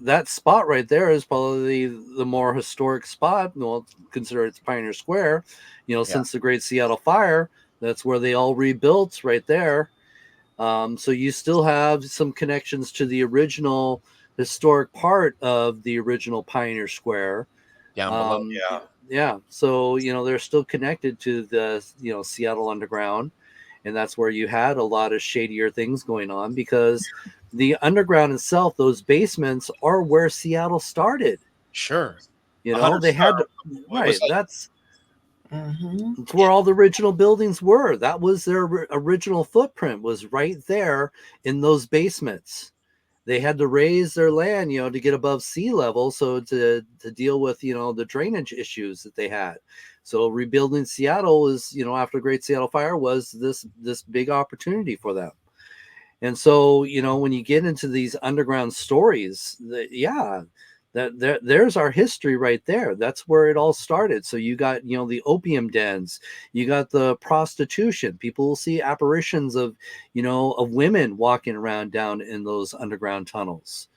that spot right there is probably the more historic spot. Well, consider it's Pioneer Square. Since the Great Seattle Fire, that's where they all rebuilt right there. So you still have some connections to the original historic part of the original Pioneer Square. Down below, yeah. Yeah. So, they're still connected to the, Seattle Underground. And that's where you had a lot of shadier things going on, because the underground itself, those basements are where Seattle started. Sure. They had to, right. That's where all the original buildings were. That was their original footprint, was right there in those basements. They had to raise their land, to get above sea level, so to deal with, the drainage issues that they had. So rebuilding Seattle is, after the Great Seattle Fire, was this big opportunity for them. And so, when you get into these underground stories, there's our history right there. That's where it all started. So you got, the opium dens, you got the prostitution. People will see apparitions of, of women walking around down in those underground tunnels,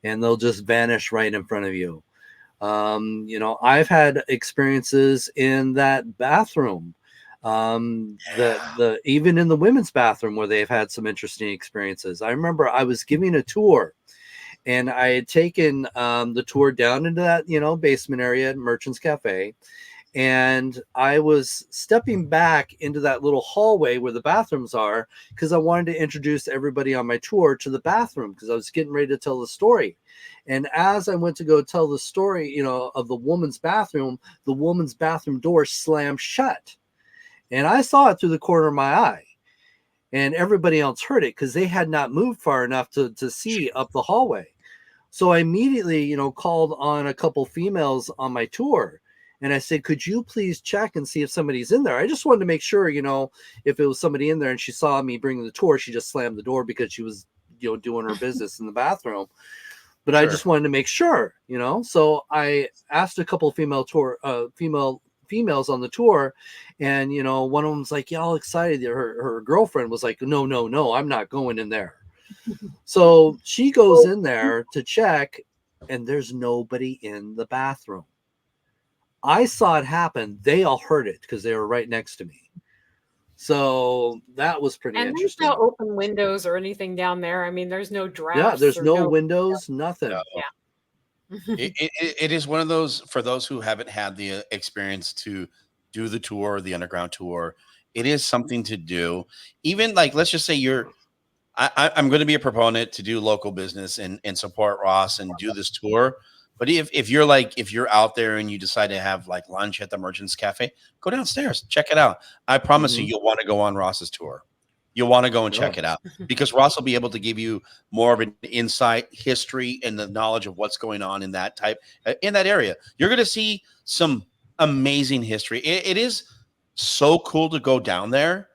and they'll just vanish right in front of you. I've had experiences in that bathroom, the even in the women's bathroom, where they've had some interesting experiences. I remember I was giving a tour, And I had taken the tour down into that, basement area at Merchant's Cafe. And I was stepping back into that little hallway where the bathrooms are because I wanted to introduce everybody on my tour to the bathroom because I was getting ready to tell the story. And as I went to go tell the story, of the woman's bathroom door slammed shut. And I saw it through the corner of my eye. And everybody else heard it because they had not moved far enough to see up the hallway. So I immediately, called on a couple females on my tour. And I said, could you please check and see if somebody's in there? I just wanted to make sure, if it was somebody in there and she saw me bringing the tour, she just slammed the door because she was, doing her business in the bathroom. But I just wanted to make sure, So I asked a couple of females on the tour, and one of them's like, yeah, all excited. Her girlfriend was like, no, I'm not going in there. So she goes in there to check, and there's nobody in the bathroom. I saw it happen. They all heard it because they were right next to me. So that was pretty interesting. There's no open windows or anything down there. I mean, there's no drafts. Yeah, there's no windows, nothing. No. Yeah. It is one of those, for those who haven't had the experience to do the tour, the underground tour, it is something to do. Even like, let's just say I'm going to be a proponent to do local business and support Ross and do this tour. But if you're out there and you decide to have like lunch at the Merchant's Cafe, go downstairs, check it out. I promise you, you'll want to go on Ross's tour. You'll want to go and check it out because Ross will be able to give you more of an insight, history, and the knowledge of what's going on in that area. You're going to see some amazing history. It is so cool to go down there,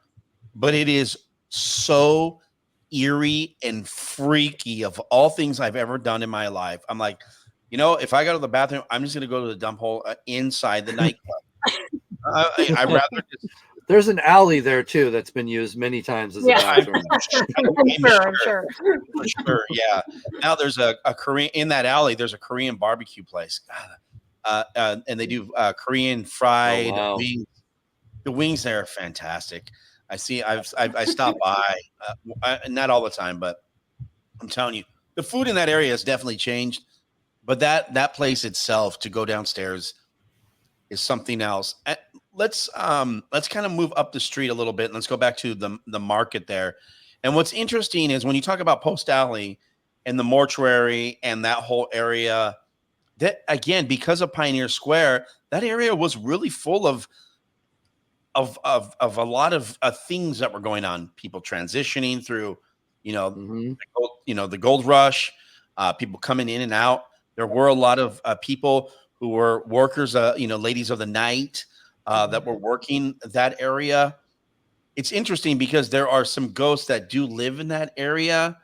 but it is so eerie and freaky. Of all things I've ever done in my life, I'm like, if I go to the bathroom, I'm just going to go to the dump hole inside the nightclub. I'd rather just. There's an alley there too that's been used many times as a bathroom. I'm sure. For sure, yeah. Now there's a Korean in that alley. There's a Korean barbecue place, and they do Korean fried wings. The wings there are fantastic. I stopped by, not all the time, but I'm telling you, the food in that area has definitely changed. But that place itself, to go downstairs, is something else. Let's kind of move up the street a little bit. And let's go back to the market there. And what's interesting is when you talk about Post Alley and the mortuary and that whole area, that again, because of Pioneer Square, that area was really full of a lot of things that were going on. People transitioning through, the gold rush, people coming in and out. There were a lot of people who were workers, ladies of the night that were working that area. It's interesting because there are some ghosts that do live in that area.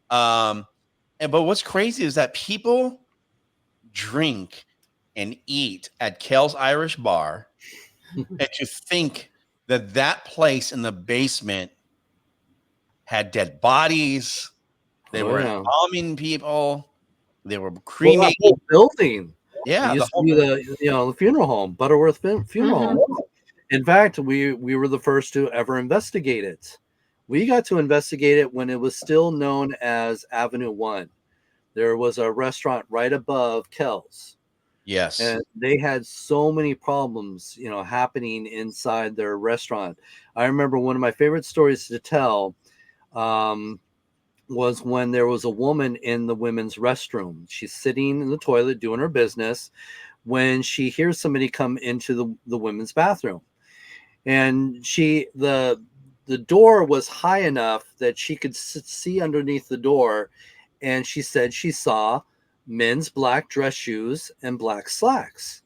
But what's crazy is that people drink and eat at Kel's Irish Bar, and to think that place in the basement had dead bodies. They were embalming people. They were cremating. The whole building. Yeah, it used to be the funeral home, Butterworth Funeral Home. In fact, we were the first to ever investigate it. We got to investigate it when it was still known as Avenue 1. There was a restaurant right above Kel's. Yes. And they had so many problems, happening inside their restaurant. I remember one of my favorite stories to tell was when there was a woman in the women's restroom. She's sitting in the toilet doing her business when she hears somebody come into the women's bathroom. And the door was high enough that she could see underneath the door. And she said she saw men's black dress shoes and black slacks.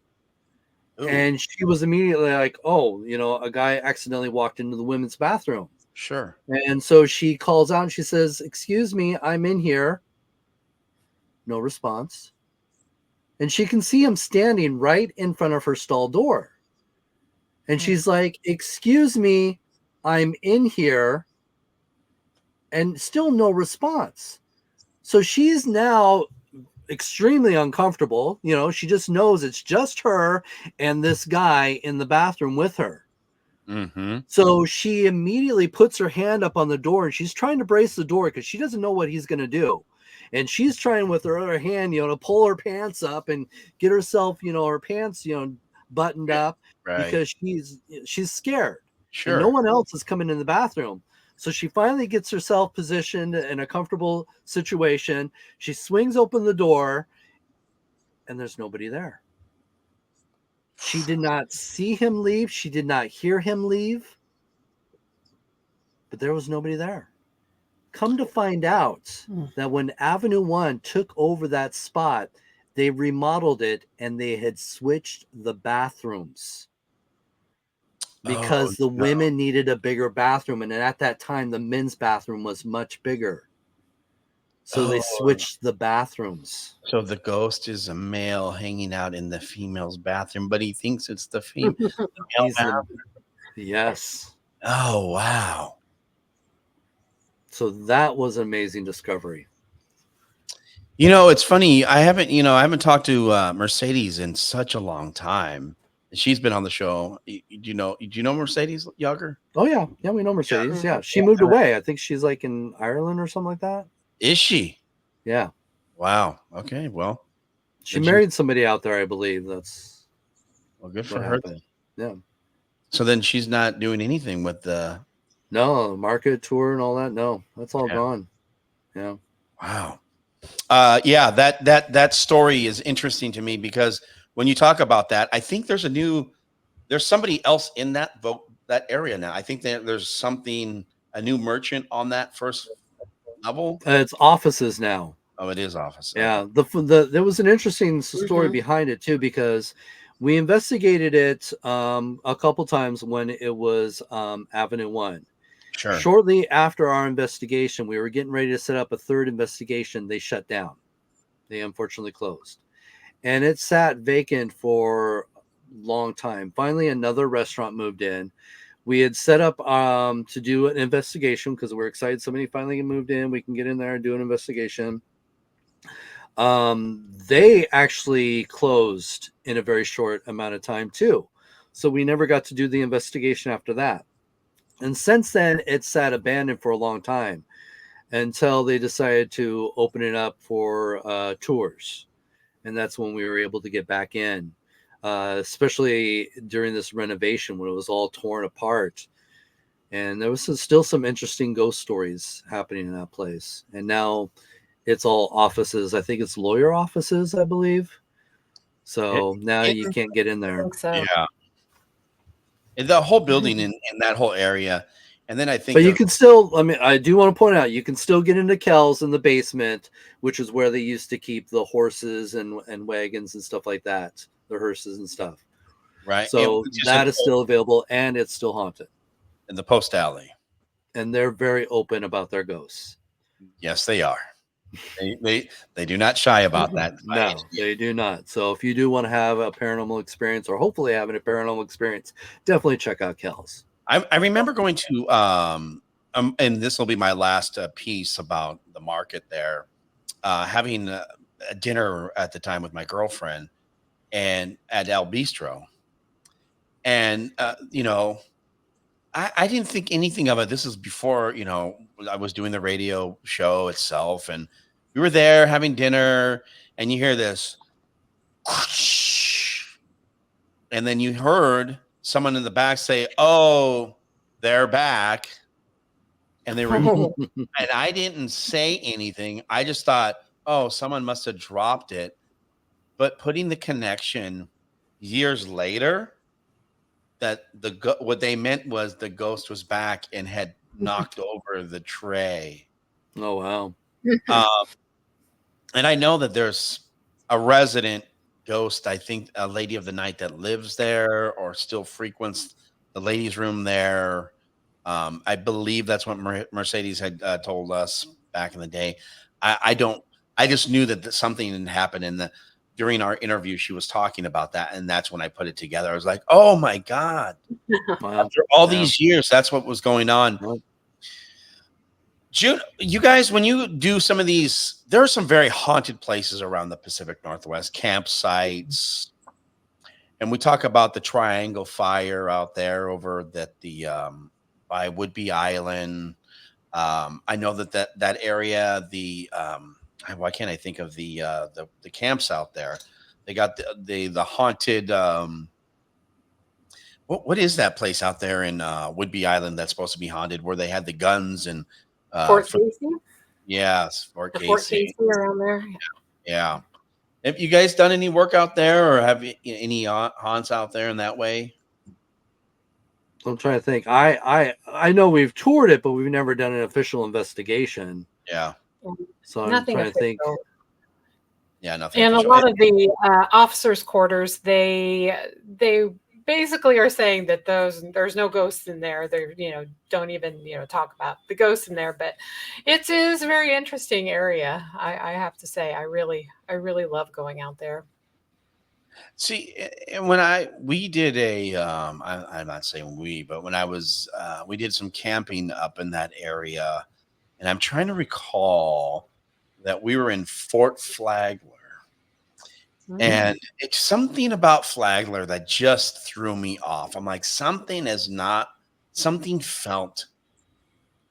Ooh. And she was immediately like, a guy accidentally walked into the women's bathroom. Sure. And so she calls out and she says, "Excuse me, I'm in here." No response. And she can see him standing right in front of her stall door. And she's like, "Excuse me, I'm in here." And still no response. So she's now extremely uncomfortable. She just knows it's just her and this guy in the bathroom with her. Mm-hmm. So she immediately puts her hand up on the door and she's trying to brace the door because she doesn't know what he's going to do. and she's trying with her other hand, to pull her pants up and get herself, her pants, buttoned up Right. because she's scared. Sure. And no one else is coming in the bathroom. So she finally gets herself positioned in a comfortable situation. She swings open the door, and there's nobody there. She did not see him leave. She did not hear him leave. But there was nobody there. Come to find out that when Avenue 1 took over that spot, they remodeled it and they had switched the bathrooms because the women needed a bigger bathroom. And at that time, the men's bathroom was much bigger. So they switched the bathrooms. So the ghost is a male hanging out in the female's bathroom, but he thinks it's the female bathroom. Yes. Oh, wow. So that was an amazing discovery. It's funny. I haven't talked to Mercedes in such a long time. She's been on the show. Do you know Mercedes Yager? Oh yeah. Yeah, we know Mercedes. Yeah. She moved away. I think she's like in Ireland or something like that. Is she? Yeah. Wow. Okay. Well, she married somebody out there, I believe. That's good for her. Yeah. So then she's not doing anything with the market tour and all that. No, that's all gone. Yeah. Wow. Yeah, that story is interesting to me because when you talk about that, I think there's somebody else in that area now. I think that there's a new merchant on that first level. It's offices now. Oh, it is offices. Yeah. There was an interesting story behind it too, because we investigated it a couple times when it was Avenue 1. Sure. Shortly after our investigation, we were getting ready to set up a third investigation. They shut down. They unfortunately closed. And it sat vacant for a long time. Finally, another restaurant moved in. We had set up to do an investigation because we're excited somebody finally moved in. We can get in there and do an investigation. They actually closed in a very short amount of time too. So we never got to do the investigation after that. And since then, it's sat abandoned for a long time until they decided to open it up for tours. And that's when we were able to get back in, especially during this renovation when it was all torn apart. And there was still some interesting ghost stories happening in that place. And now it's all offices. I think it's lawyer offices, I believe. So now you can't get in there. So. Yeah. The whole building in that whole area. And then I think. But you can still, I do want to point out, you can still get into Kells in the basement, which is where they used to keep the horses and wagons and stuff like that, the hearses and stuff. Right. So that is still available and it's still haunted. In the post alley. And they're very open about their ghosts. Yes, they are. They do not shy about that. No, they do not. So if you do want to have a paranormal experience or hopefully having a paranormal experience, definitely check out Kells. I remember going to and this will be my last piece about the market there, having a dinner at the time with my girlfriend and at El Bistro. And I didn't think anything of it. This is before, I was doing the radio show itself, and we were there having dinner, and you hear this, and then you heard someone in the back say, "Oh, they're back," and they were, and I didn't say anything. I just thought, "Oh, someone must have dropped it," but putting the connection years later. That what they meant was the ghost was back and had knocked over the tray. Oh, wow. And I know that there's a resident ghost, I think a lady of the night that lives there or still frequents the ladies' room there. I believe that's what Mercedes had told us back in the day. I just knew that something had happened during our interview, she was talking about that, and that's when I put it together. I was like, "Oh my God!" Wow. After all these years, that's what was going on. June, you guys, when you do some of these, there are some very haunted places around the Pacific Northwest, campsites, and we talk about the Triangle Fire out there over by Woodby Island. I know that area, the why can't I think of the camps out there? They got the haunted. What is that place out there in Woodby Island that's supposed to be haunted, where they had the guns and Fort Casey, yes, Fort the Fort Casey. Casey around there. Yeah. Have you guys done any work out there, or have you any haunts out there in that way? I'm trying to think. I know we've toured it, but we've never done an official investigation. Yeah. So I'm Nothing trying to think. official. Yeah, nothing. And a official. lot of the officers' quarters, they basically are saying that there's no ghosts in there. They don't even talk about the ghosts in there. But it is a very interesting area. I have to say, I really love going out there. See, and when we did I'm not saying we, but when I was, we did some camping up in that area, and I'm trying to recall that we were in Fort Flagler, and it's something about Flagler that just threw me off. I'm like, something felt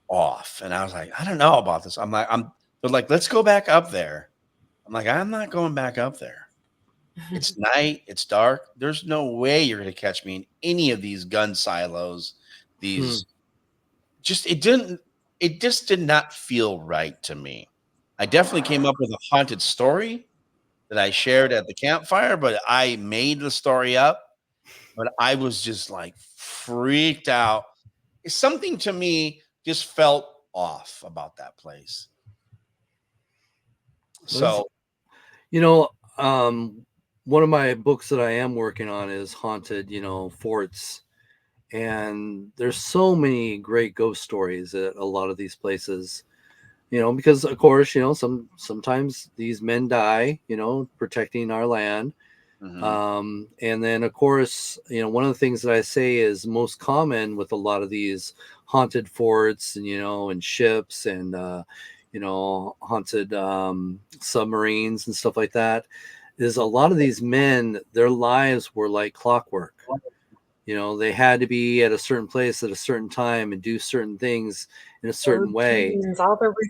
off, and I was like, I don't know about this. They're like, let's go back up there. I'm like, I'm not going back up there. It's night. It's dark. There's no way you're going to catch me in any of these gun silos. It just did not feel right to me. I definitely came up with a haunted story that I shared at the campfire, but I made the story up. But I was just like freaked out. Something to me just felt off about that place. So, one of my books that I am working on is haunted, forts. And there's so many great ghost stories at a lot of these places, because of course, sometimes these men die, protecting our land. And then of course, one of the things that I say is most common with a lot of these haunted forts and, and ships and, haunted submarines and stuff like that, is a lot of these men, their lives were like clockwork. They had to be at a certain place at a certain time and do certain things in a certain way.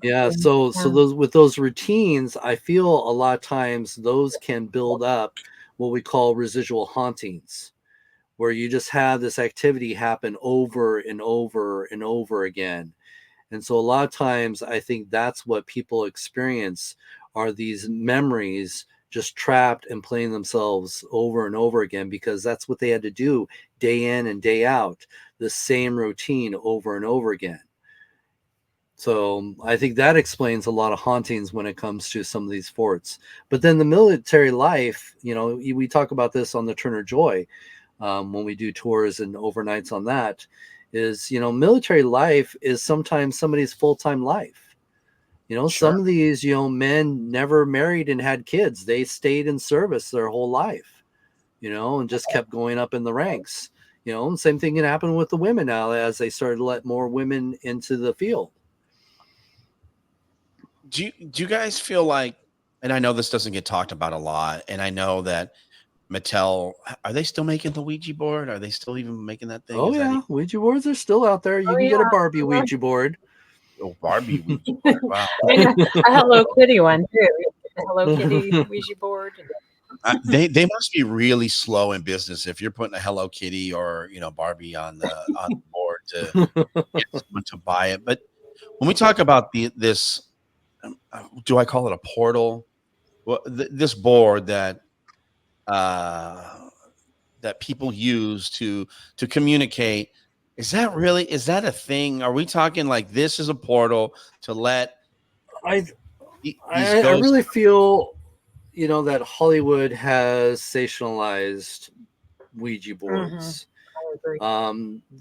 Yeah. So those routines, I feel a lot of times those can build up what we call residual hauntings, where you just have this activity happen over and over and over again. And so a lot of times I think that's what people experience, are these memories just trapped and playing themselves over and over again, because that's what they had to do day in and day out, the same routine over and over again. So I think that explains a lot of hauntings when it comes to some of these forts. But then the military life, we talk about this on the Turner Joy when we do tours and overnights on that, is, military life is sometimes somebody's full-time life. Sure. Some of these, men never married and had kids. They stayed in service their whole life, and just kept going up in the ranks. And same thing can happen with the women now as they started to let more women into the field. Do you guys feel like, and I know this doesn't get talked about a lot, and I know that Mattel, are they still making the Ouija board? Are they still even making that thing? Oh, yeah. Ouija boards are still out there. You can get a Barbie Ouija board. Oh, Barbie Ouija board. Wow. And a Hello Kitty one too. A Hello Kitty Ouija board. They must be really slow in business if you're putting a Hello Kitty or Barbie on the board to get someone to buy it. But when we talk about this, do I call it a portal? Well, this board that people use to communicate. Is that a thing? Are we talking like this is a portal to let I really feel, that Hollywood has sensationalized Ouija boards. A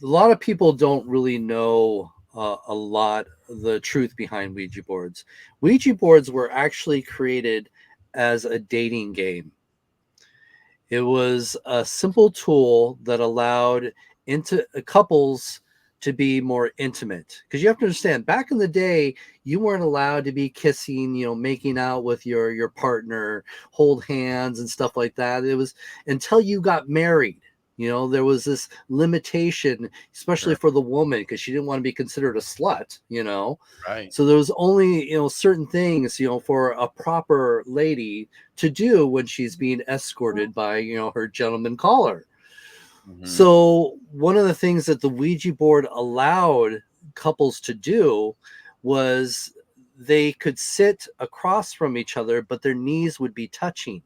lot of people don't really know a lot of the truth behind Ouija boards. Ouija boards were actually created as a dating game. It was a simple tool that allowed couples to be more intimate, because you have to understand, back in the day, you weren't allowed to be kissing, making out with your partner, hold hands and stuff like that. It was until you got married. You know, there was this limitation, especially for the woman, because she didn't want to be considered a slut, you know. Right. So there was only, you know, certain things, you know, for a proper lady to do when she's being escorted by, you know, her gentleman caller. Mhm. So one of the things that the Ouija board allowed couples to do was they could sit across from each other, but their knees would be touching.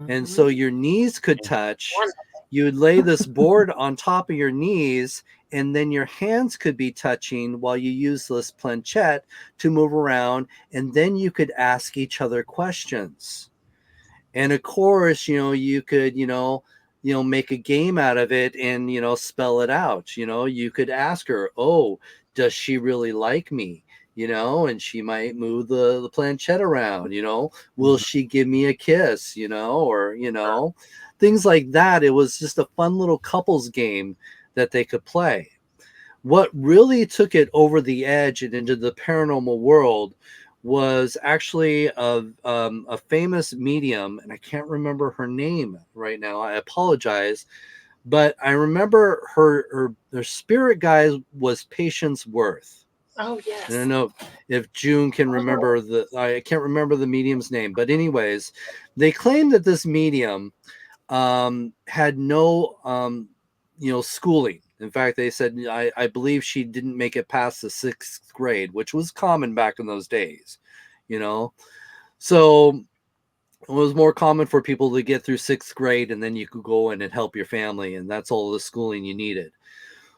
And so your knees could touch. You would lay this board on top of your knees, and then your hands could be touching while you use this planchette to move around. And then you could ask each other questions. And of course, you know, you could, make a game out of it and, you know, spell it out. You know, you could ask her, oh, does she really like me? You know, and she might move the planchette around, you know, will she give me a kiss, you know, or, you know, things like that. It was just a fun little couples game that they could play. What really took it over the edge and into the paranormal world was actually a famous medium, and I can't remember her name right now. I apologize, but I remember her spirit guide was Patience Worth. Oh, I yes. don't know if June can remember I can't remember the medium's name, but anyways, they claim that this medium had no schooling. In fact, they said I believe she didn't make it past the 6th grade, which was common back in those days, you know. So it was more common for people to get through 6th grade and then you could go in and help your family, and that's all the schooling you needed.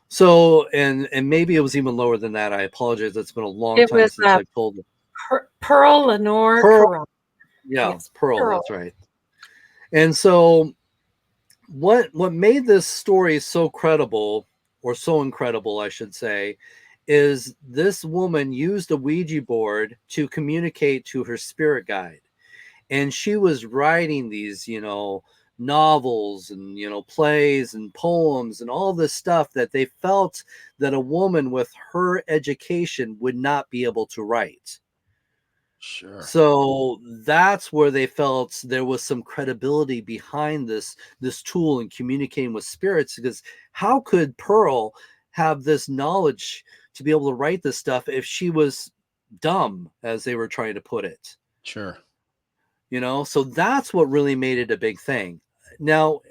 So and maybe it was even lower than that. I apologize. It's been a long It time was since I've told Pearl Lenore Pearl. Corral. Yeah, Yes, Pearl, Pearl. that's right. And so what made this story so credible, or so incredible I should say, is this woman used a Ouija board to communicate to her spirit guide. And she was writing these, you know, novels and, you know, plays and poems and all this stuff that they felt that a woman with her education would not be able to write. Sure. So that's where they felt there was some credibility behind this tool in communicating with spirits, because how could Pearl have this knowledge to be able to write this stuff if she was dumb, as they were trying to put it? Sure. You know, so that's what really made it a big thing. Now,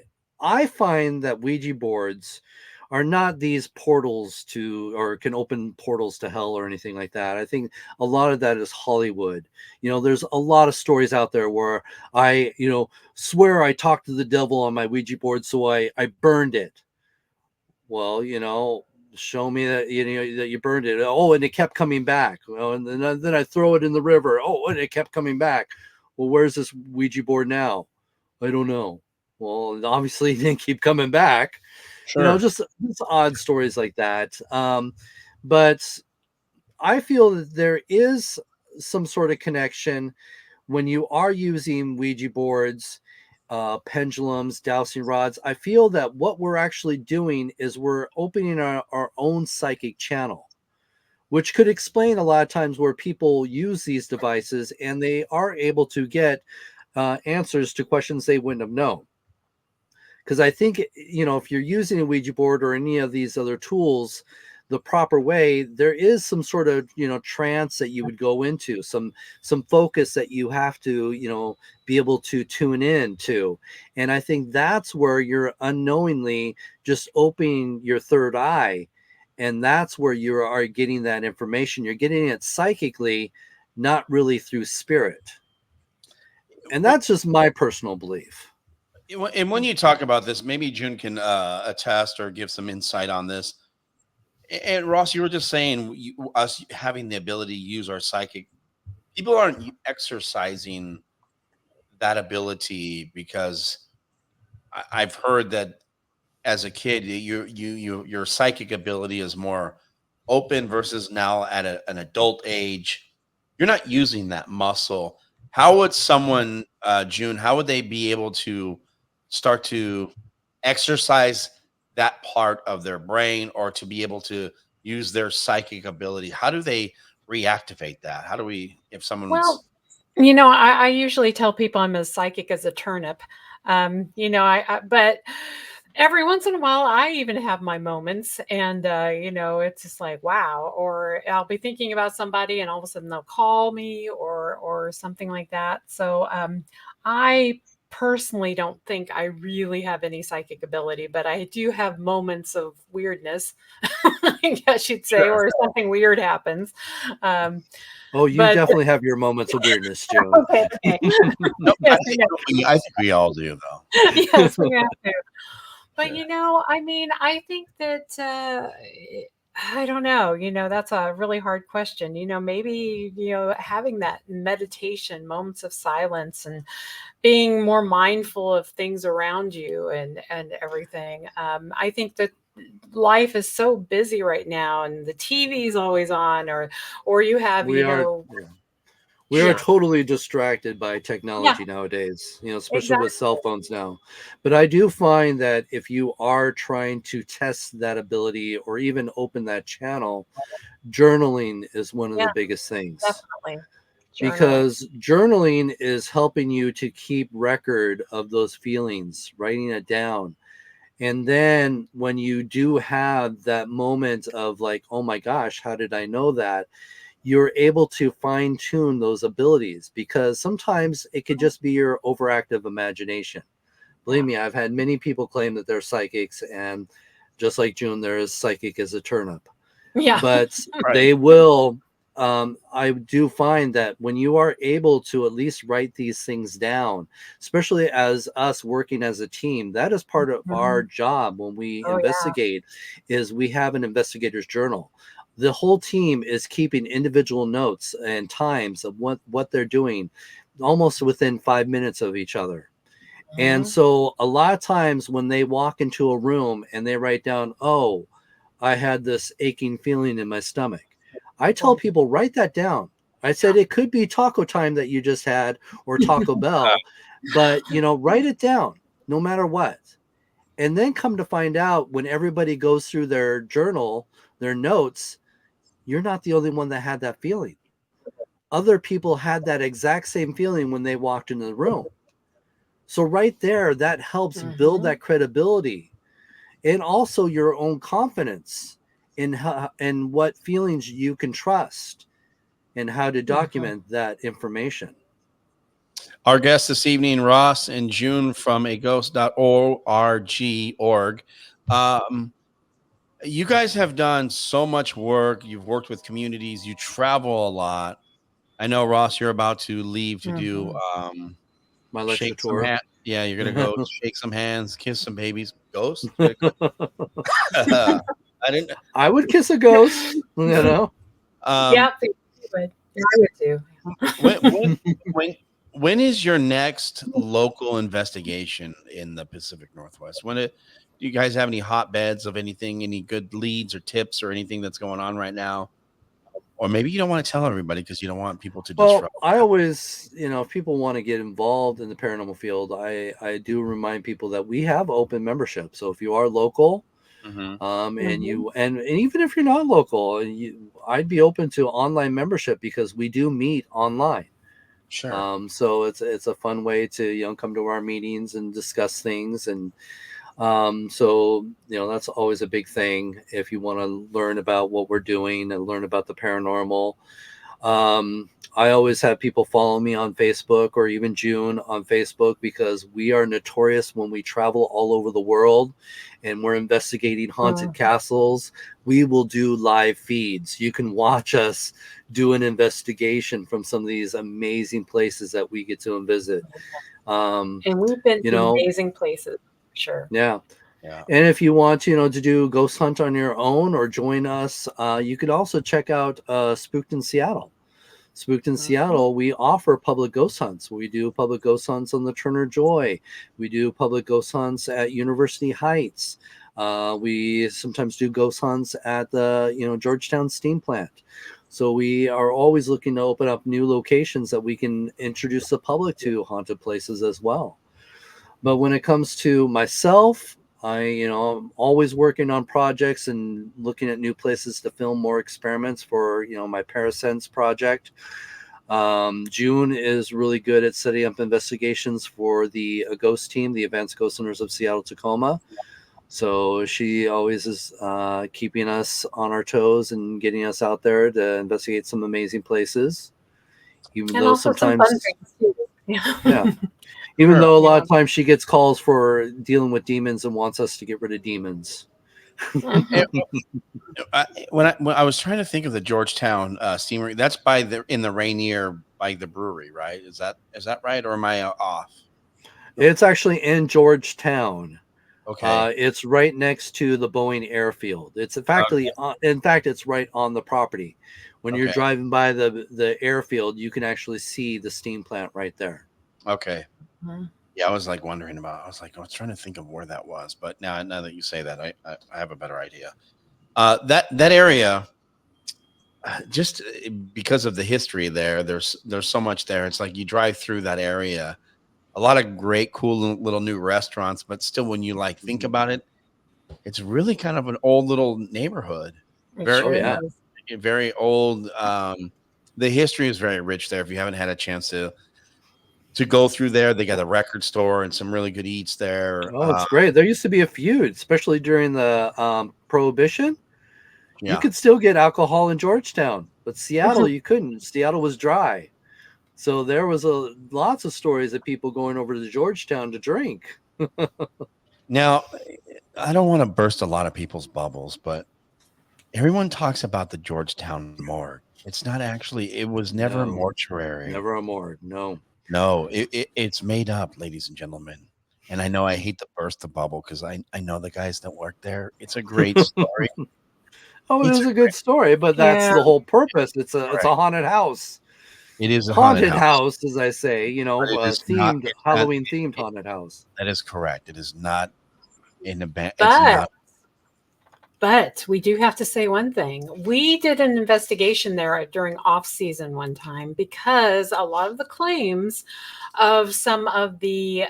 I find that Ouija boards are not these portals to, or can open portals to hell or anything like that. I think a lot of that is Hollywood. You know, there's a lot of stories out there where I, you know, swear I talked to the devil on my Ouija board, so I burned it. Well, you know, show me that, you know, that you burned it. Oh, and it kept coming back. Well, and then I throw it in the river. Oh, and it kept coming back. Well, where's this Ouija board now? I don't know. Well, obviously it didn't keep coming back. You know, Sure. just odd stories like that. But I feel that there is some sort of connection when you are using Ouija boards, pendulums, dowsing rods. I feel that what we're actually doing is we're opening our own psychic channel, which could explain a lot of times where people use these devices and they are able to get answers to questions they wouldn't have known. Because I think, you know, if you're using a Ouija board or any of these other tools the proper way, there is some sort of, you know, trance that you would go into, some focus that you have to, you know, be able to tune in to. And I think that's where you're unknowingly just opening your third eye, and that's where you are getting that information. You're getting it psychically, not really through spirit. And that's just my personal belief. And when you talk about this, maybe June can attest or give some insight on this. And Ross, you were just saying us having the ability to use our psychic. People aren't exercising that ability because I've heard that as a kid, your psychic ability is more open versus now at an adult age, you're not using that muscle. How would someone, June, how would they be able to start to exercise that part of their brain or to be able to use their psychic ability? How do they reactivate that? How do we, if someone's, Well, you know, I usually tell people I'm as psychic as a turnip. You know, but every once in a while, I even have my moments, and it's just like wow. Or I'll be thinking about somebody, and all of a sudden they'll call me, or something like that. So I personally don't think I really have any psychic ability, but I do have moments of weirdness, I guess you'd say, Sure. or something weird happens. Um, Oh, you but definitely have your moments of weirdness, June. okay, okay. No, Yes, I know. I think we all do, though. Yes, we have to. But Sure. I mean, I think that I don't know, that's a really hard question. Maybe, having that meditation, moments of silence, and being more mindful of things around you, and everything. I think that life is so busy right now, and the TV is always on, or you have, We are, yeah. We are yeah, totally distracted by yeah, technology nowadays, especially with exactly. cell phones now. But I do find that if you are trying to test that ability or even open that channel, journaling is one of Yeah, the biggest things, definitely. Journaling. because journaling is helping you to keep record of those feelings, writing it down. And then when you do have that moment of like, oh my gosh, how did I know that? You're able to fine tune those abilities, because sometimes it could just be your overactive imagination. Believe Yeah. me, I've had many people claim that they're psychics, and just like June, they're as psychic as a turnip. Yeah. But Right. they will. I do find that when you are able to at least write these things down, especially as us working as a team, that is part of our Mhm. job when we Oh, yeah. investigate, is we have an investigator's journal. The whole team is keeping individual notes and times of what they're doing, almost within 5 minutes of each other. And Mhm. so a lot of times when they walk into a room and they write down, oh, I had this aching feeling in my stomach, I tell Well, people, write that down. I said it could be taco time that you just had, or Taco Bell, but write it down no matter what. And then come to find out, when everybody goes through their journal, their notes, you're not the only one that had that feeling. Other people had that exact same feeling when they walked into the room. So right there, that helps build mhm. that credibility, and also your own confidence in and what feelings you can trust, and how to Mhm. document that information. Our guests this evening, Ross and June from a ghost.org. Um, you guys have done so much work. You've worked with communities. You travel a lot. I know, Ross, you're about to leave to do Mhm. My lecture shake some tour. hand. Yeah, you're gonna go shake some hands, kiss some babies. Ghost? I didn't. I would kiss a ghost. Um, Yep, you would. I would too. when when when when is your next local investigation in the Pacific Northwest? Do you guys have any hotbeds of anything, any good leads or tips or anything that's going on right now? Or maybe you don't want to tell everybody because you don't want people to Well, disrupt. I always, if people want to get involved in the paranormal field, I do remind people that we have open membership. So if you are local, Mhm. and Mhm. you and even if you're not local, I'd be open to online membership, because we do meet online. Sure. So it's a fun way to come to our meetings and discuss things. And so that's always a big thing if you want to learn about what we're doing and learn about the paranormal. I always have people follow me on Facebook, or even June on Facebook, because we are notorious when we travel all over the world and we're investigating haunted Mhm. castles. We will do live feeds. You can watch us do an investigation from some of these amazing places that we get to visit. Um, And we've been you to know, amazing places, for sure. yeah. Yeah. And if you want, to do ghost hunt on your own or join us, you could also check out Spooked in Seattle. Spooked in Mhm. Seattle, we offer public ghost hunts. We do public ghost hunts on the Turner Joy. We do public ghost hunts at University Heights. We sometimes do ghost hunts at the Georgetown Steam Plant. So we are always looking to open up new locations that we can introduce the public to haunted places as well. But when it comes to myself, I'm always working on projects and looking at new places to film more experiments for, my Parasense project. June is really good at setting up investigations for the ghost team, the Advanced Ghost Hunters of Seattle Tacoma. So she always is keeping us on our toes and getting us out there to investigate some amazing places. Even And though also some fun sometimes, things too. Yeah. yeah, even Sure. though a lot Yeah. of times she gets calls for dealing with demons and wants us to get rid of demons. When I was trying to think of the Georgetown steamery, that's in the Rainier by the brewery, right? Is that right, or am I off? It's actually in Georgetown. Okay. It's right next to the Boeing airfield. It's in fact, it's right on the property. When you're Okay. driving by the airfield, you can actually see the steam plant right there. Okay. Mhm. Yeah, I was like wondering I was trying to think of where that was, but now that you say that, I have a better idea. That area, just because of the history there, there's so much there. It's like you drive through that area, a lot of great, cool little new restaurants, but still, when you like think about it, it's really kind of an old little neighborhood. It Very, Oh sure yeah. is. very old. The history is very rich there. If you haven't had a chance to go through there, they got a record store and some really good eats there. Oh, it's great. There used to be a feud, especially during the Prohibition. You Yeah, could still get alcohol in Georgetown, but Seattle you couldn't. Seattle was dry. So there was lots of stories of people going over to Georgetown to drink. now I don't want to burst a lot of people's bubbles, but everyone talks about the Georgetown morgue. It's not actually. It was never a No, mortuary. never a morgue. No. No, it's made up, ladies and gentlemen. And I know I hate to burst the bubble because I know the guys that work there. It's a great story. Oh, it It's is a good story, but that's Yeah. the whole purpose. It's correct. a haunted house. It is a haunted Haunted house, house, as I say, but it is not. themed It's not. Halloween themed haunted house. That is correct. It is not in a band. It's But not. we do have to say one thing. We did an investigation there during off season one time because a lot of the claims of some of the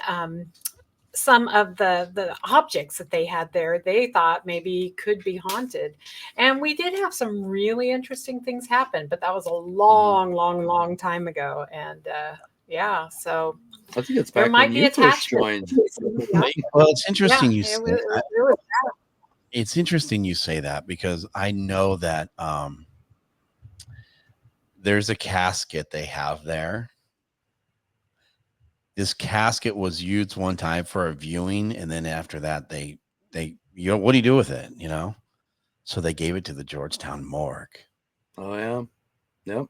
objects that they had there, they thought maybe could be haunted. And we did have some really interesting things happen, but that was a long time ago. And yeah, so I think it's there back might when be you first attachment. joined. Well, it's Yeah, interesting you it say was, that. it was It's interesting you say that because I know that there's a casket they have there. This casket was used one time for a viewing, and then after that, they what do you do with it? So they gave it to the Georgetown morgue. Oh yeah. Yep.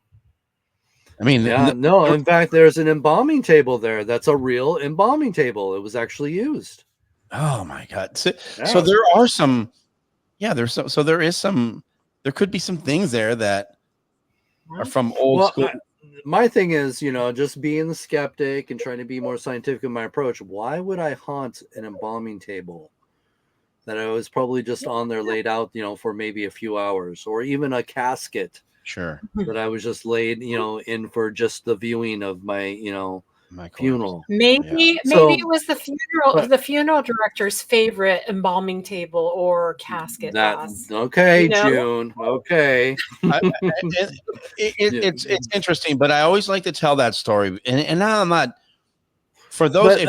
I mean, Yeah, no, in fact, there's an embalming table there. That's a real embalming table. It was actually used. oh my God! So Yeah. there are some, yeah. So there is some. There could be some things there that are from old Well, school. my thing is, just being the skeptic and trying to be more scientific in my approach. Why would I haunt an embalming table that I was probably just on there laid out, for maybe a few hours, or even a casket Sure, that I was just laid, in for just the viewing of my, my corpse. funeral. maybe So, it was but the funeral director's favorite embalming table or casket, that Ross. okay, You know? June. Okay. Yeah. It's interesting, but I always like to tell that story, and now I'm not for those.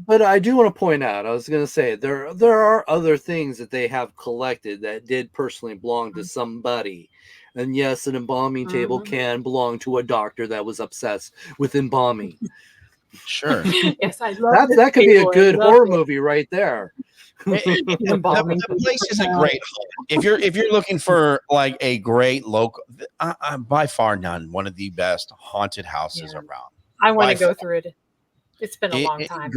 But I do want to point out, I was going to say there are other things that they have collected that did personally belong to somebody. And yes, an embalming table Mhm. can belong to a doctor that was obsessed with embalming. Sure, Yes, I love this That could be a table. I good love horror it. place right there. Embalming the table. place is a great home. If you're looking for like a great local, by far none one of the best haunted houses Yeah. around. I want By to go far. through it. It's been a long time.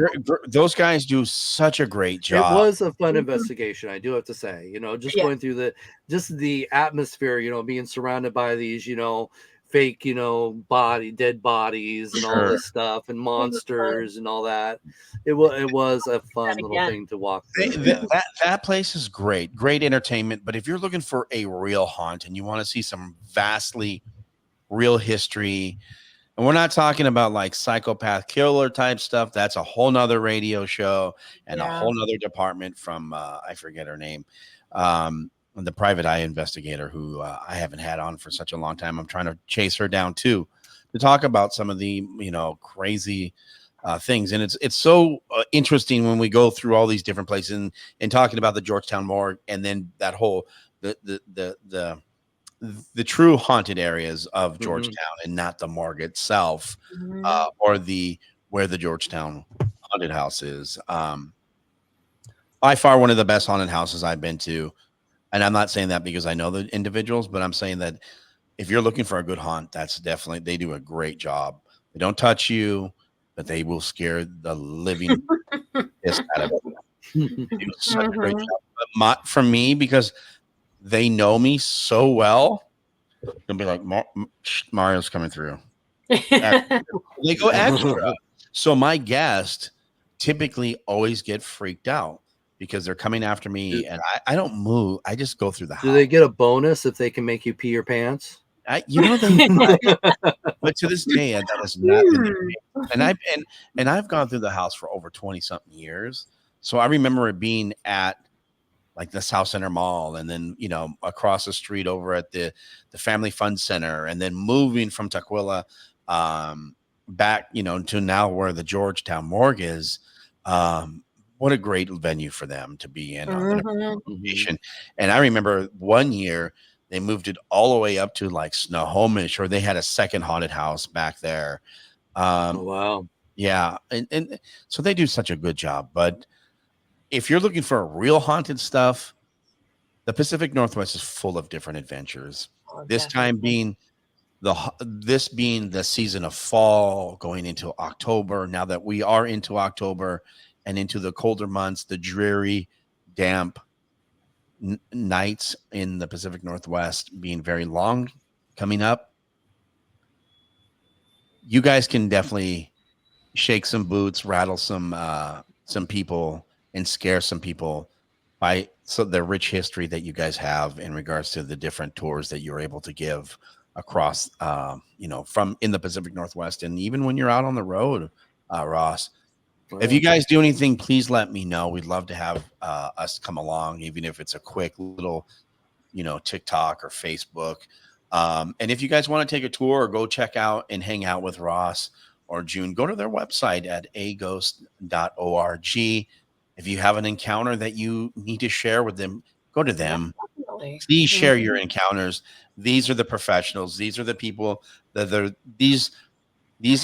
Those guys do such a great It job. was a fun Mhm. investigation, I do have to say. Just Yeah. going through the atmosphere, being surrounded by these, fake, dead bodies and all Sure. this stuff and monsters and all that. It was a fun little again. thing to walk through. Yes. That place is great entertainment. But if you're looking for a real haunt and you want to see some vastly real history, and we're not talking about like psychopath killer type stuff, that's a whole nother radio show and a Yeah. whole nother department from I forget her name, the private eye investigator who I haven't had on for such a long time. I'm trying to chase her down too to talk about some of the crazy things. And it's so interesting when we go through all these different places and talking about the Georgetown morgue, and then that whole the true haunted areas of Georgetown, and not the morgue itself, or where the Georgetown haunted house is. By far one of the best haunted houses I've been to. And I'm not saying that because I know the individuals, but I'm saying that if you're looking for a good haunt, that's definitely, they do a great job. They don't touch you, but they will scare the living piss out of you. They do such a great job. But for me, because they know me so well, they'll be like, Mario's coming through. They go extra. So my guests typically always get freaked out because they're coming after me, and I don't move. I just go through the house. Do they get a bonus if they can make you pee your pants? You know, but to this day, that has not been the case. And I've gone through the house for over 20 something years. So I remember it being at like the South Center Mall, and then, you know, across the street over at the Family Fun Center, and then moving from Tukwila back, you know, to now where the Georgetown morgue is. What a great venue for them to be in. And I remember one year they moved it all the way up to like Snohomish, or they had a second haunted house back there. Oh, wow. Yeah. And so they do such a good job. But if you're looking for real haunted stuff, the Pacific Northwest is full of different adventures. This time being this being the season of fall, going into October. Now that we are into October and into the colder months, the dreary, damp nights in the Pacific Northwest being very long coming up, you guys can definitely shake some boots, rattle some people, and scare some people by the rich history that you guys have in regards to the different tours that you're able to give across, you know, from in the Pacific Northwest. And even when you're out on the road, Ross, if you guys do anything, please let me know. We'd love to have us come along, even if it's a quick little, you know, TikTok or Facebook. And if you guys want to take a tour or go check out and hang out with Ross or June, go to their website at aghost.org. If you have an encounter that you need to share with them, go to them. Please share your encounters. These are the professionals. These are the people that these